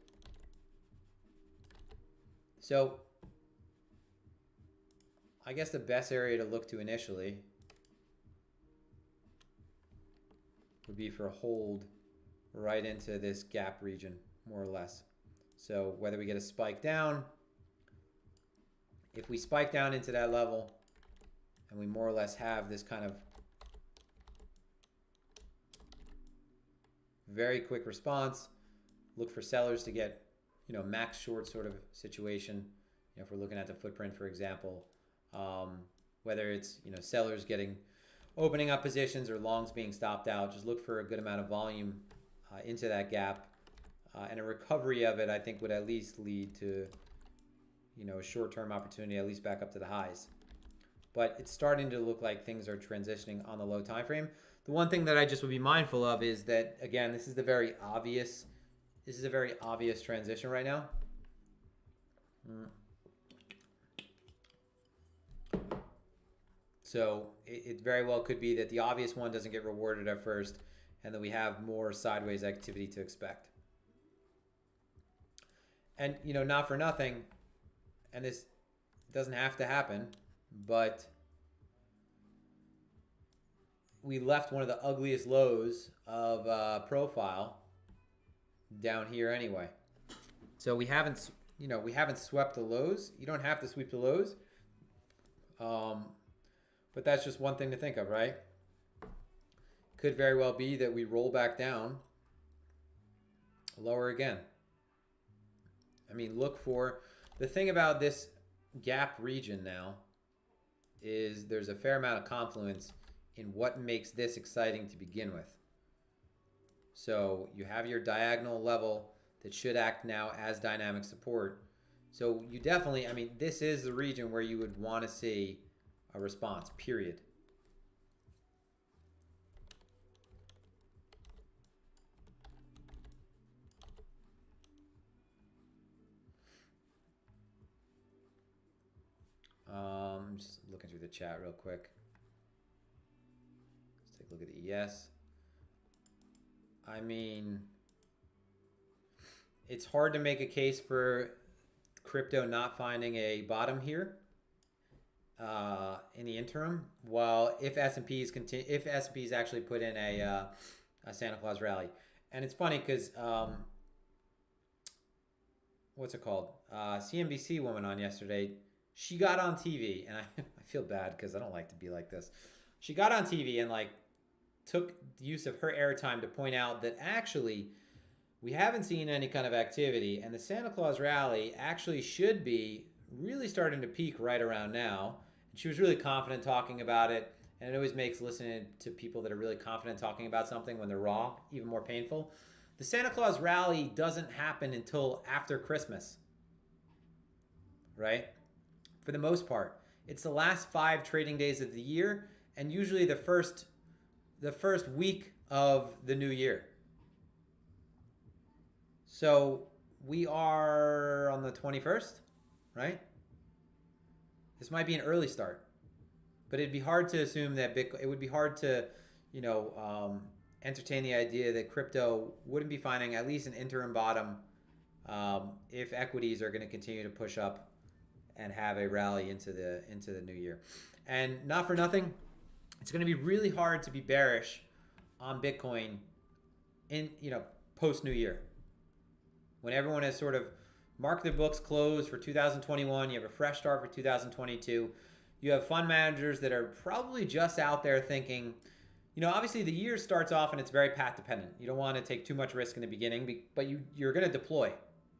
So I guess the best area to look to initially would be for a hold right into this gap region, more or less. So whether we get a spike down, if we spike down into that level and we more or less have this kind of very quick response, look for sellers to get, max short sort of situation. If we're looking at the footprint, for example, whether it's, sellers opening up positions or longs being stopped out, just look for a good amount of volume into that gap, and a recovery of it, I think, would at least lead to, a short-term opportunity, at least back up to the highs. But it's starting to look like things are transitioning on the low time frame. The one thing that I just would be mindful of is that, again, this is a very obvious transition right now. So it very well could be that the obvious one doesn't get rewarded at first, and that we have more sideways activity to expect. And, not for nothing, and this doesn't have to happen, but we left one of the ugliest lows of profile down here anyway. So we haven't swept the lows. You don't have to sweep the lows. But that's just one thing to think of, right? Could very well be that we roll back down lower again. I mean, look for the thing about this gap region now is there's a fair amount of confluence in what makes this exciting to begin with. So you have your diagonal level that should act now as dynamic support. So you definitely, this is the region where you would want to see a response, period. Just looking through the chat real quick. Let's take a look at the ES. It's hard to make a case for crypto not finding a bottom here in the interim. While if S&P's actually put in a Santa Claus rally, and it's funny because what's it called? CNBC woman on yesterday. She got on TV, and I feel bad because I don't like to be like this. She got on TV and took use of her airtime to point out that actually we haven't seen any kind of activity, and the Santa Claus rally actually should be really starting to peak right around now. And she was really confident talking about it, and it always makes listening to people that are really confident talking about something when they're raw even more painful. The Santa Claus rally doesn't happen until after Christmas, right? For the most part, it's the last 5 trading days of the year, and usually the first week of the new year. So we are on the 21st, right? This might be an early start, but it'd be hard to assume that Bitcoin. It would be hard to, entertain the idea that crypto wouldn't be finding at least an interim bottom if equities are going to continue to push up and have a rally into the new year. And not for nothing, it's going to be really hard to be bearish on Bitcoin in post New Year, when everyone has sort of marked their books closed for 2021. You have a fresh start for 2022. You have fund managers that are probably just out there thinking, obviously the year starts off and it's very path dependent. You don't want to take too much risk in the beginning, but you're going to deploy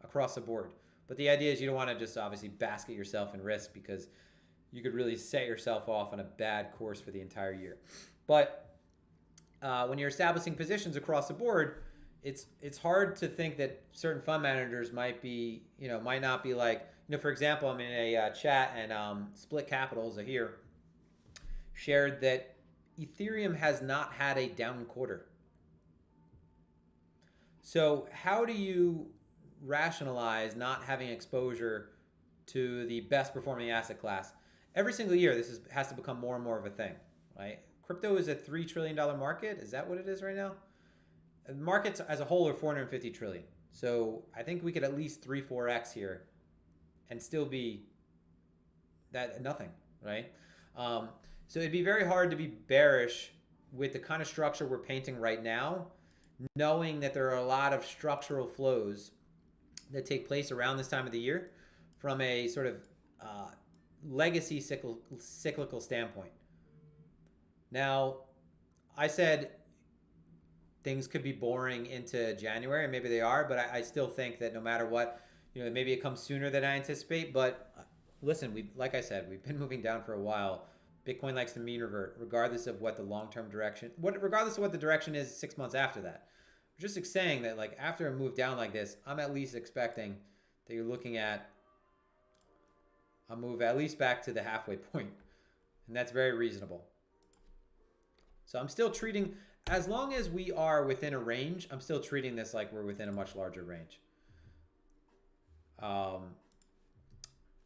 across the board. But the idea is you don't want to just obviously basket yourself in risk, because you could really set yourself off on a bad course for the entire year. But when you're establishing positions across the board, it's hard to think that certain fund managers might not be like, for example, I'm in a chat, and Split Capitals are here, shared that Ethereum has not had a down quarter. So how do you rationalize not having exposure to the best performing asset class? Every single year, has to become more and more of a thing, right? Crypto is a $3 trillion market. Is that what it is right now? Markets as a whole are 450 trillion. So I think we could at least 3-4x here and still be that nothing, right? So it'd be very hard to be bearish with the kind of structure we're painting right now, knowing that there are a lot of structural flows that take place around this time of the year from a sort of legacy cyclical standpoint. Now, I said things could be boring into January, and maybe they are, but I still think that no matter what, maybe it comes sooner than I anticipate. But listen, like I said, we've been moving down for a while. Bitcoin likes to mean revert, regardless of what the long-term direction, regardless of what the direction is 6 months after that. We're just saying that, like, after a move down like this, I'm at least expecting that you're looking at a move at least back to the halfway point, and that's very reasonable. So I'm still treating, as long as we are within a range, I'm still treating this like we're within a much larger range.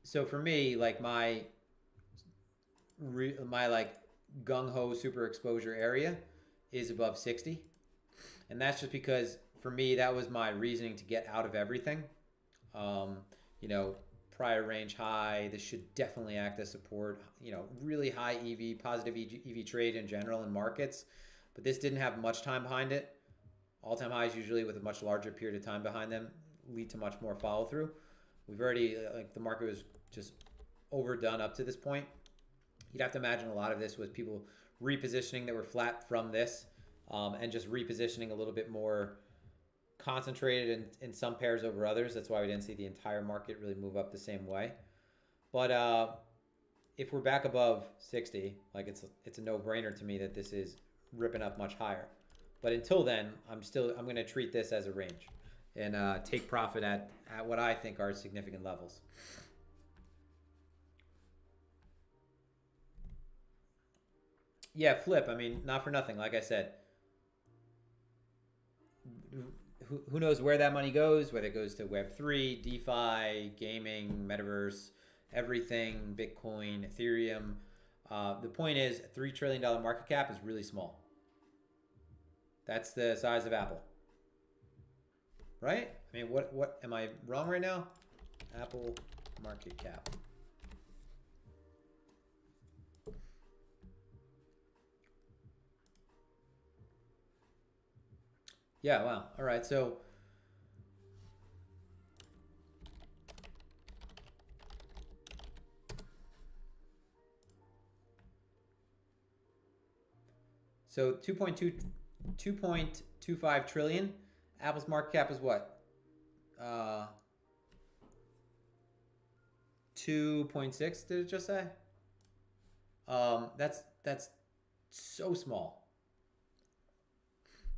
So for me, like my like gung-ho super exposure area is above 60. And that's just because for me, that was my reasoning to get out of everything. Prior range high, this should definitely act as support, really high EV, positive EV trade in general in markets. But this didn't have much time behind it. All-time highs usually with a much larger period of time behind them lead to much more follow-through. We've already, the market was just overdone up to this point. You'd have to imagine a lot of this was people repositioning that were flat from this, and just repositioning a little bit more concentrated in some pairs over others. That's why we didn't see the entire market really move up the same way. But if we're back above 60, like it's a no-brainer to me that this is ripping up much higher. But until then, I'm going to treat this as a range and take profit at what I think are significant levels. Yeah, flip. I mean, not for nothing. Like I said, who knows where that money goes, whether it goes to Web3, DeFi, gaming, metaverse, everything, Bitcoin, Ethereum. The point is, a $3 trillion market cap is really small. That's the size of Apple. Right? I mean, what am I wrong right now? Apple market cap. Yeah, wow. All right, so So 2.25 trillion. Apple's market cap is what? 2.6, did it just say? That's so small.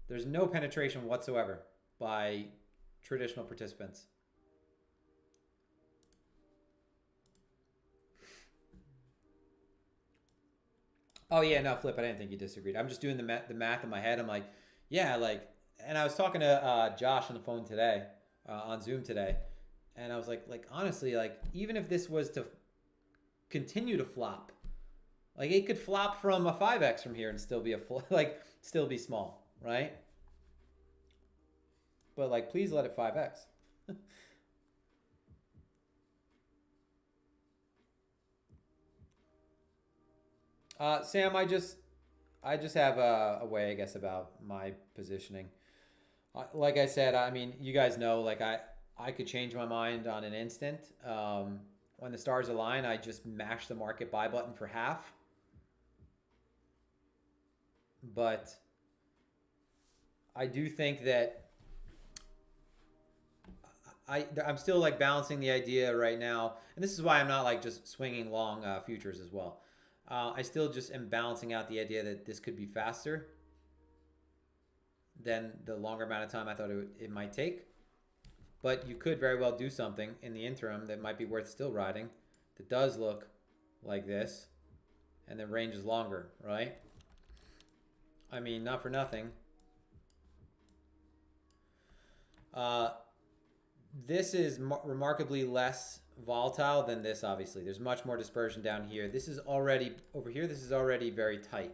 There's no penetration whatsoever by traditional participants. Oh yeah, no, Flip, I didn't think you disagreed. I'm just doing the math in my head. I'm like, yeah, like, and I was talking to Josh on the phone today, on Zoom today, and I was like honestly, like, even if this was to continue to flop, like, it could flop from a 5x from here and still be still be small, right? But like, please let it 5x. Sam, I just have a way, I guess, about my positioning. Like I said, I mean, you guys know, like, I could change my mind on an instant. When the stars align, I just mash the market buy button for half. But I do think that I'm still like balancing the idea right now, and this is why I'm not like just swinging long futures as well. I still just am balancing out the idea that this could be faster than the longer amount of time I thought it might take. but you could very well do something in the interim that might be worth still riding that does look like this, and the range is longer, right? I mean, not for nothing. This is remarkably less volatile than this, obviously. There's much more dispersion down here. This is already, over here, this is already very tight.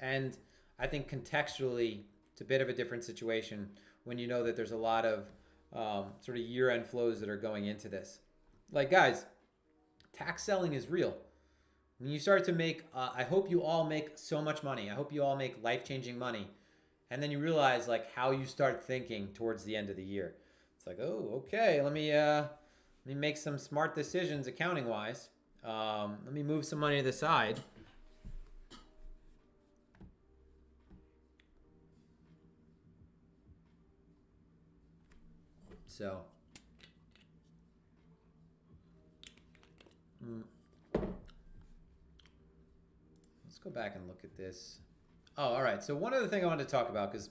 And I think contextually, it's a bit of a different situation when you know that there's a lot of sort of year-end flows that are going into this. Like, guys, tax selling is real. When you start to make, I hope you all make so much money. I hope you all make life-changing money. And then you realize like how you start thinking towards the end of the year. It's like, oh, okay, let me make some smart decisions accounting-wise. Let me move some money to the side. So, let's go back and look at this. Oh, all right. So one other thing I wanted to talk about, because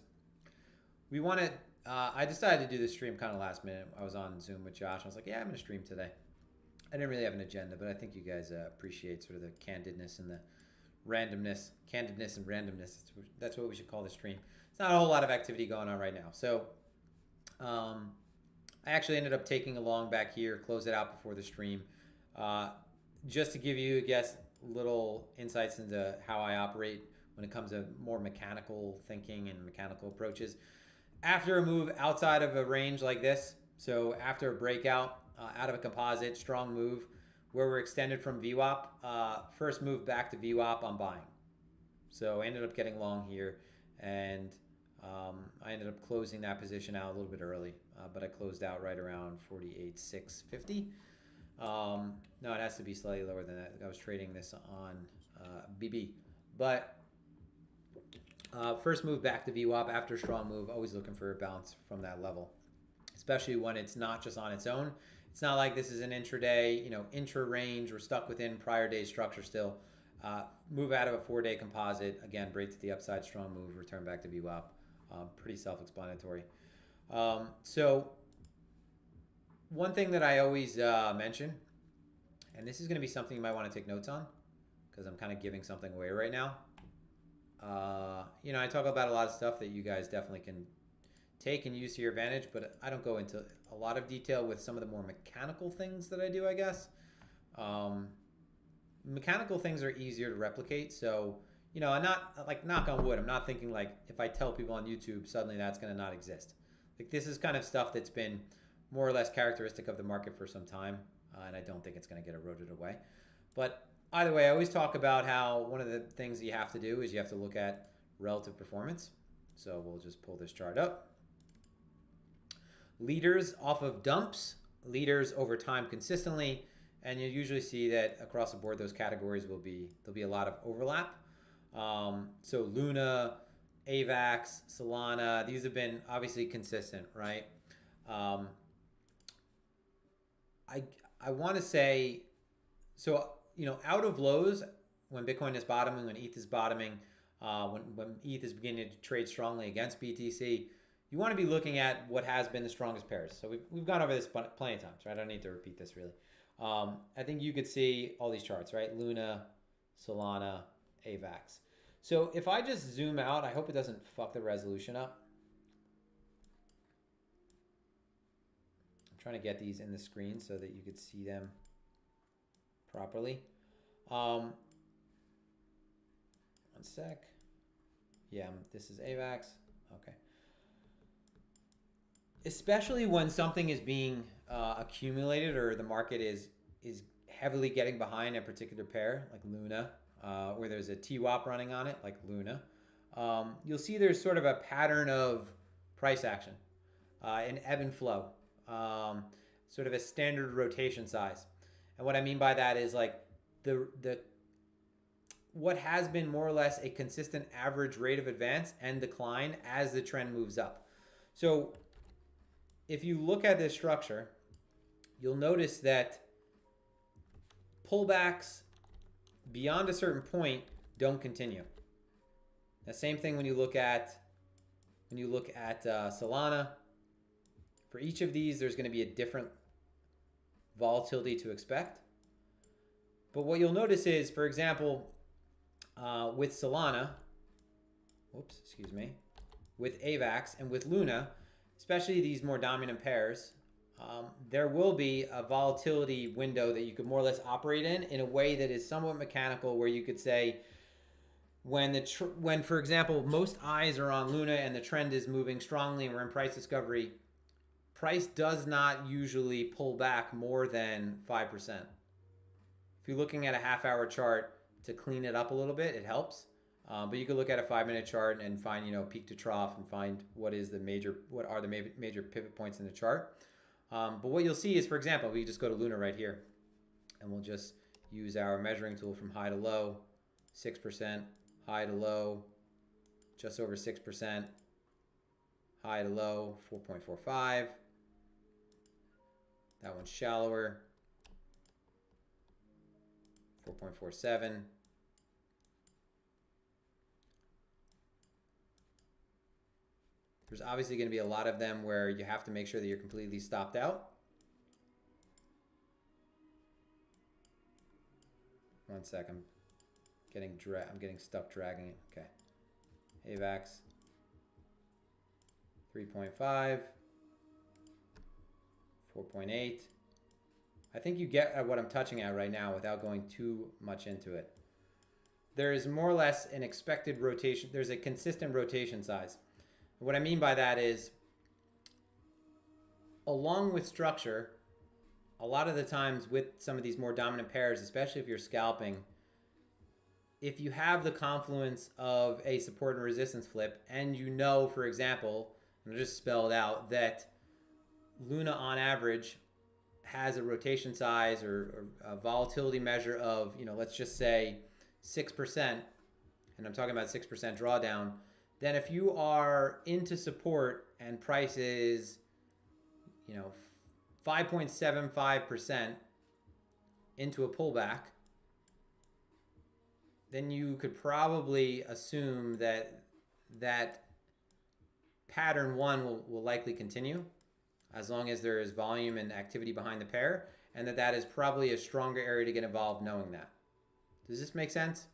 we wanted, I decided to do this stream kind of last minute. I was on Zoom with Josh. I was like, yeah, I'm going to stream today. I didn't really have an agenda, but I think you guys appreciate sort of the candidness and the randomness. Candidness and randomness. That's what we should call the stream. It's not a whole lot of activity going on right now. So I actually ended up taking along back here, close it out before the stream, just to give you, I guess, little insights into how I operate when it comes to more mechanical thinking and mechanical approaches. After a move outside of a range like this, so after a breakout out of a composite, strong move, where we're extended from VWAP, first move back to VWAP, I'm buying. So I ended up getting long here, and I ended up closing that position out a little bit early, but I closed out right around 48,650. No, it has to be slightly lower than that. I was trading this on BB. But first move back to VWAP after a strong move, always looking for a bounce from that level, especially when it's not just on its own. It's not like this is an intraday, intra-range. We're stuck within prior day structure still. Move out of a 4-day composite. Again, break to the upside, strong move, return back to VWAP. Pretty self-explanatory. So one thing that I always mention, and this is going to be something you might want to take notes on because I'm kind of giving something away right now. I talk about a lot of stuff that you guys definitely can take and use to your advantage, but I don't go into a lot of detail with some of the more mechanical things that I do, I guess. Mechanical things are easier to replicate. So, I'm not, like, knock on wood, I'm not thinking like if I tell people on YouTube, suddenly that's going to not exist. Like, this is kind of stuff that's been more or less characteristic of the market for some time, and I don't think it's going to get eroded away. But either way, I always talk about how one of the things that you have to do is you have to look at relative performance. So we'll just pull this chart up. Leaders off of dumps, leaders over time consistently, and you'll usually see that across the board those categories there'll be a lot of overlap. So Luna, AVAX, Solana, these have been obviously consistent, right? I want to say, so out of lows, when Bitcoin is bottoming, when ETH is bottoming, when ETH is beginning to trade strongly against BTC, you want to be looking at what has been the strongest pairs. So we've gone over this plenty of times, right? I don't need to repeat this really. I think you could see all these charts, right? Luna, Solana, AVAX. So if I just zoom out, I hope it doesn't fuck the resolution up. I'm trying to get these in the screen so that you could see them properly. One sec. Yeah, this is AVAX. Okay. Especially when something is being accumulated or the market is heavily getting behind a particular pair, like Luna, where there's a TWAP running on it, like Luna, you'll see there's sort of a pattern of price action, an ebb and flow, sort of a standard rotation size. And what I mean by that is like what has been more or less a consistent average rate of advance and decline as the trend moves up. So if you look at this structure, you'll notice that pullbacks beyond a certain point don't continue. The same thing when you look at Solana, For each of these, there's going to be a different volatility to expect. But what you'll notice is, for example, with Solana, with AVAX and with Luna, especially these more dominant pairs, there will be a volatility window that you could more or less operate in a way that is somewhat mechanical, where you could say, when for example, most eyes are on Luna and the trend is moving strongly and we're in price discovery, price does not usually pull back more than 5%. If you're looking at a half-hour chart to clean it up a little bit, it helps. But you could look at a 5-minute chart and find, peak to trough, and find what are the major pivot points in the chart. But what you'll see is, for example, we just go to Luna right here, and we'll just use our measuring tool from high to low, 6%, high to low, just over 6%, high to low, 4.45. That one's shallower, 4.47. There's obviously going to be a lot of them where you have to make sure that you're completely stopped out. One sec, I'm getting stuck dragging it. Okay. AVAX 3.5, 4.8. I think you get at what I'm touching at right now without going too much into it. There is more or less an expected rotation. There's a consistent rotation size. What I mean by that is, along with structure, a lot of the times with some of these more dominant pairs, especially if you're scalping, if you have the confluence of a support and resistance flip, and for example, and I'll just spell it out, that Luna on average has a rotation size or a volatility measure of, let's just say 6%, and I'm talking about 6% drawdown, then if you are into support and price is, 5.75% into a pullback, then you could probably assume that pattern one will likely continue, as long as there is volume and activity behind the pair, and that is probably a stronger area to get involved knowing that. Does this make sense?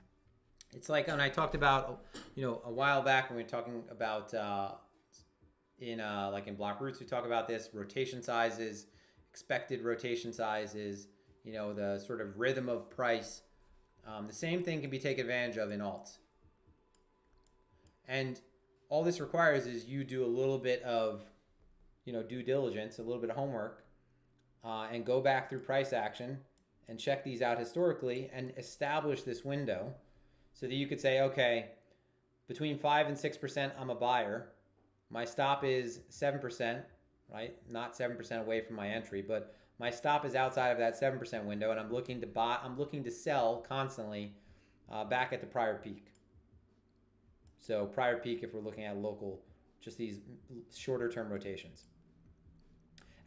It's like when I talked about, a while back when we were talking about, in Blockroots, we talk about this, rotation sizes, expected rotation sizes, the sort of rhythm of price. The same thing can be taken advantage of in alts. And all this requires is you do a little bit of, due diligence, a little bit of homework, and go back through price action and check these out historically and establish this window so that you could say, okay, between 5 and 6%, I'm a buyer. My stop is 7%, right? Not 7% away from my entry, but my stop is outside of that 7% window, and I'm looking to buy. I'm looking to sell constantly back at the prior peak. So prior peak, if we're looking at local, just these shorter term rotations.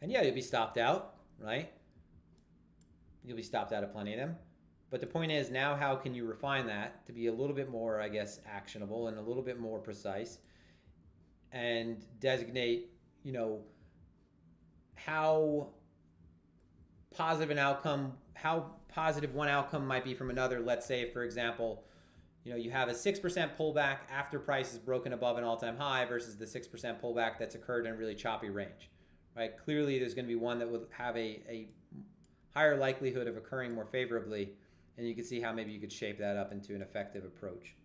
And yeah, you'll be stopped out, right? You'll be stopped out of plenty of them. But the point is, now how can you refine that to be a little bit more, I guess, actionable and a little bit more precise, and designate, how positive one outcome might be from another. Let's say, for example, you have a 6% pullback after price is broken above an all-time high versus the 6% pullback that's occurred in a really choppy range, right? Clearly, there's going to be one that will have a higher likelihood of occurring more favorably, and you can see how maybe you could shape that up into an effective approach.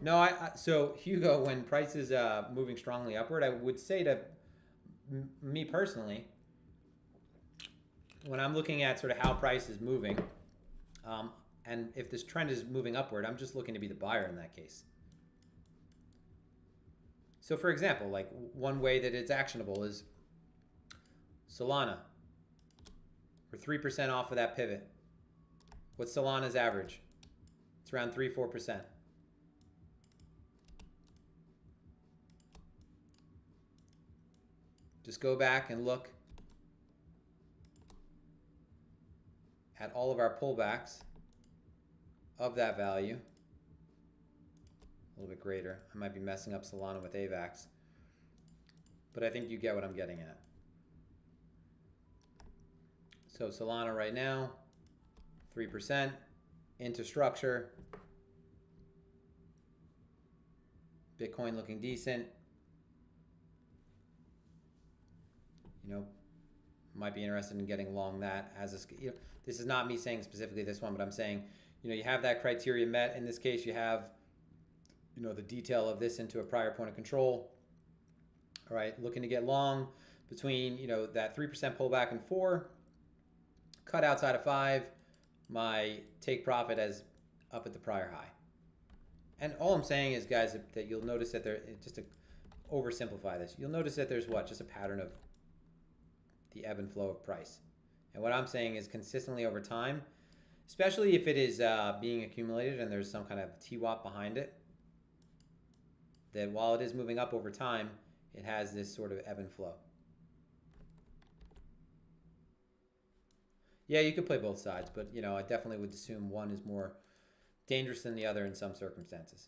No, so Hugo, when price is moving strongly upward, I would say to me personally, when I'm looking at sort of how price is moving, and if this trend is moving upward, I'm just looking to be the buyer in that case. So for example, like one way that it's actionable is Solana. We're 3% off of that pivot. What's Solana's average? It's around 3-4%. Just go back and look at all of our pullbacks of that value. A little bit greater. I might be messing up Solana with AVAX. but I think you get what I'm getting at. So Solana right now, 3% into structure. Bitcoin looking decent. You know, might be interested in getting long that as a, you know, this is not me saying specifically this one, but I'm saying, you know, you have that criteria met. In this case, you have, you know, the detail of this into a prior point of control. All right, looking to get long between, you know, that 3% pullback and 4, cut outside of 5, my take profit as up at the prior high. And all I'm saying is, guys, that you'll notice that there, just to oversimplify this, you'll notice that there's what? Just a pattern of the ebb and flow of price. And what I'm saying is consistently over time, especially if it is being accumulated and there's some kind of TWAP behind it, that while it is moving up over time, it has this sort of ebb and flow. Yeah, you could play both sides, but you know, I definitely would assume one is more dangerous than the other in some circumstances.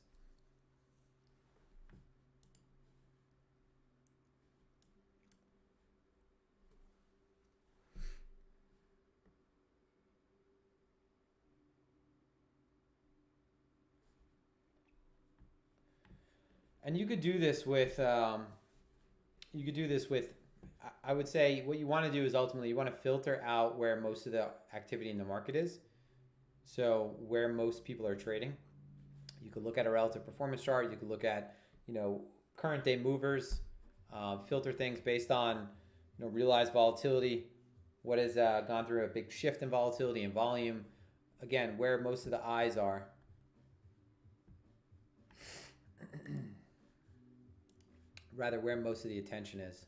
And you could do this with, I would say what you want to do is ultimately you want to filter out where most of the activity in the market is. So where most people are trading. You could look at a relative performance chart. You could look at, you know, current day movers, filter things based on, you know, realized volatility, what has gone through a big shift in volatility and volume. Again, where most of the eyes are. Rather, where most of the attention is.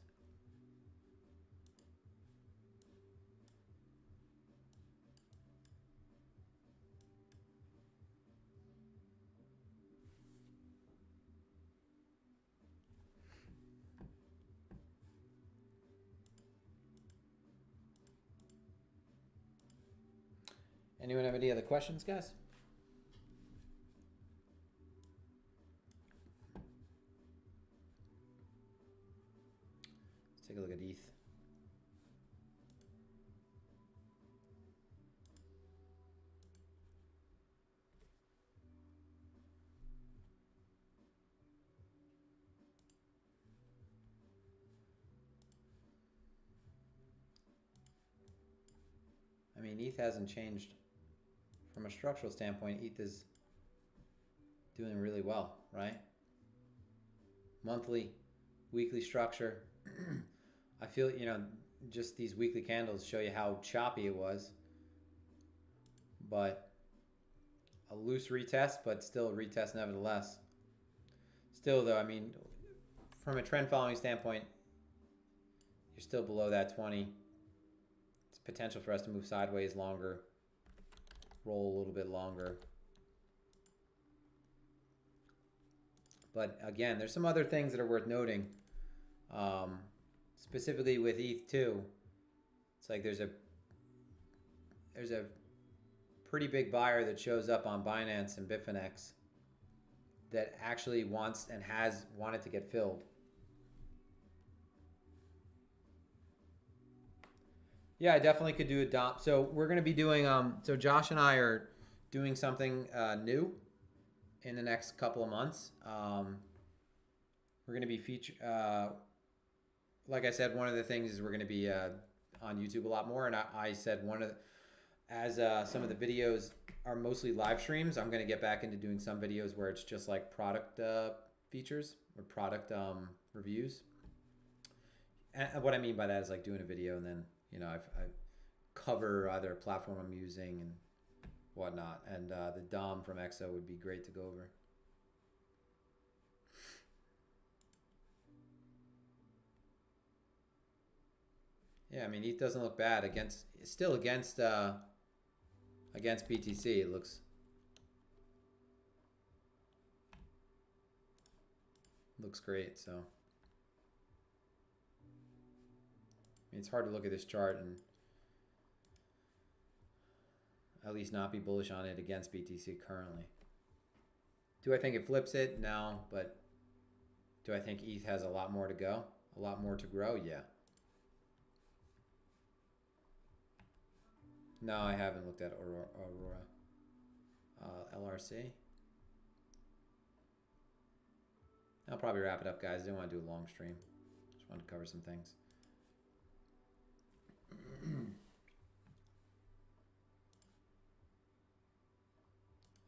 Anyone have any other questions, guys? Let's take a look at ETH. I mean, ETH hasn't changed. From a structural standpoint, ETH is doing really well, right? Monthly, weekly structure. I feel, you know, just these weekly candles show you how choppy it was. But a loose retest, but still a retest nevertheless. Still, though, I mean, from a trend following standpoint, you're still below that 20. It's potential for us to move sideways longer. Roll a little bit longer. But again, there's some other things that are worth noting. Specifically with ETH2, it's like there's a pretty big buyer that shows up on Binance and Bitfinex that actually wants and has wanted to get filled. Yeah, I definitely could do a DOM. So we're going to be doing, so Josh and I are doing something new in the next couple of months. We're going to be like I said, one of the things is we're going to be on YouTube a lot more. And I said as some of the videos are mostly live streams, I'm going to get back into doing some videos where it's just like product features or product reviews. And what I mean by that is like doing a video and then, you know, I cover either platform I'm using and whatnot. And the DOM from EXO would be great to go over. Yeah, I mean, ETH doesn't look bad against BTC. It looks great. So I mean, it's hard to look at this chart and at least not be bullish on it against BTC currently. Do I think it flips it? No, but do I think ETH has a lot more to go? a lot more to grow? Yeah. No, I haven't looked at Aurora. LRC. I'll probably wrap it up, guys. I didn't want to do a long stream. Just wanted to cover some things.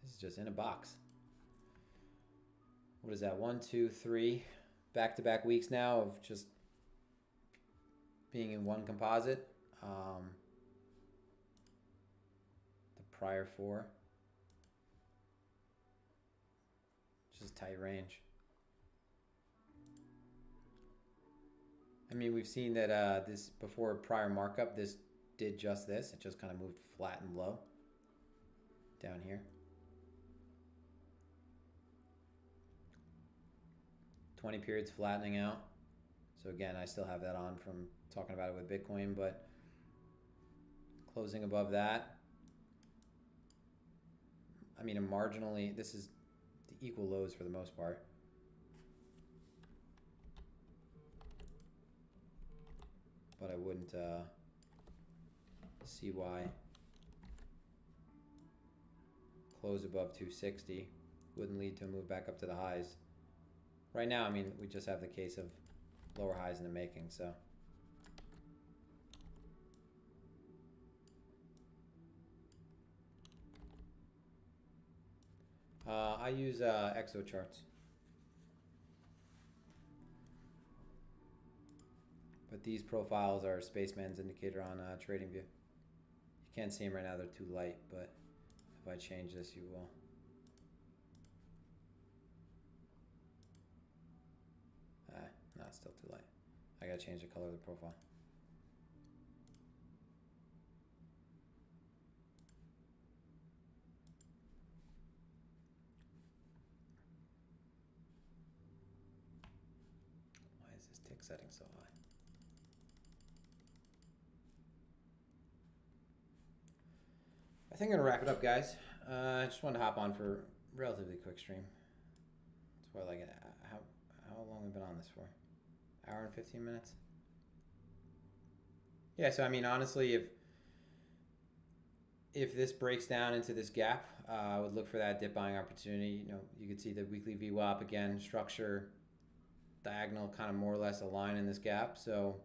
This is just in a box. What is that? 1, 2, 3 back-to-back weeks now of just being in one composite. The prior 4. Just tight range. I mean, we've seen that this before prior markup, this did just this. It just kind of moved flat and low down here. 20 periods flattening out. So again, I still have that on from talking about it with Bitcoin, but closing above that. I mean, marginally, this is the equal lows for the most part. But I wouldn't see why close above 260 wouldn't lead to a move back up to the highs. Right now, I mean, we just have the case of lower highs in the making, so. I use exo charts. But these profiles are Spaceman's indicator on TradingView. You can't see them right now, they're too light, but if I change this, you will. No, it's still too light. I gotta change the color of the profile. Why is this tick setting so high? I think I'm gonna wrap it up, guys. I just wanted to hop on for a relatively quick stream. That's why I like it. How long have we been on this for? Hour and 15 minutes? Yeah, so I mean, honestly, if this breaks down into this gap, I would look for that dip buying opportunity. You know, you could see the weekly VWAP again, structure, diagonal, kind of more or less align in this gap. So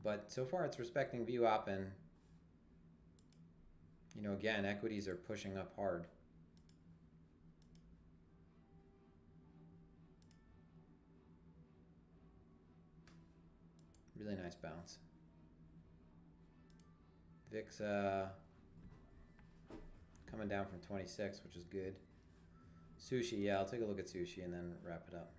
but so far it's respecting VWAP, and you know, again, equities are pushing up hard. Really nice bounce. VIX coming down from 26, which is good. Sushi, yeah, I'll take a look at sushi and then wrap it up.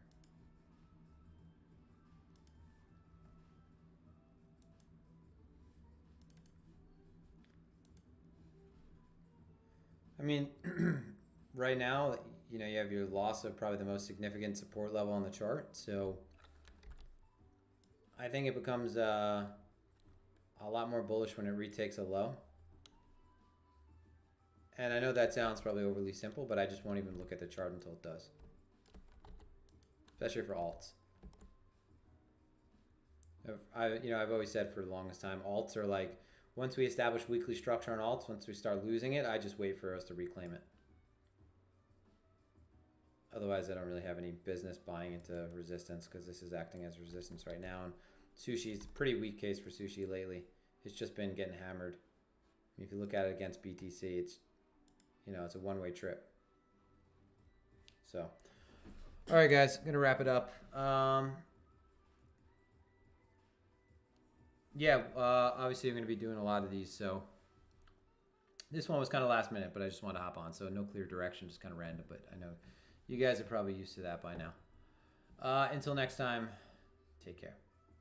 I mean, right now, you know, you have your loss of probably the most significant support level on the chart. So I think it becomes a lot more bullish when it retakes a low. And I know that sounds probably overly simple, but I just won't even look at the chart until it does. Especially for alts. I've always said for the longest time, alts are like, once we establish weekly structure on alts, once we start losing it, I just wait for us to reclaim it. Otherwise, I don't really have any business buying into resistance because this is acting as resistance right now. And sushi is a pretty weak case for sushi lately. It's just been getting hammered. If you look at it against BTC, it's, you know, it's a one-way trip. So, all right, guys, I'm gonna wrap it up. Yeah, obviously I'm gonna be doing a lot of these, so this one was kind of last minute, but I just wanted to hop on, so no clear direction, just kind of random. But I know you guys are probably used to that by now. Until next time, take care.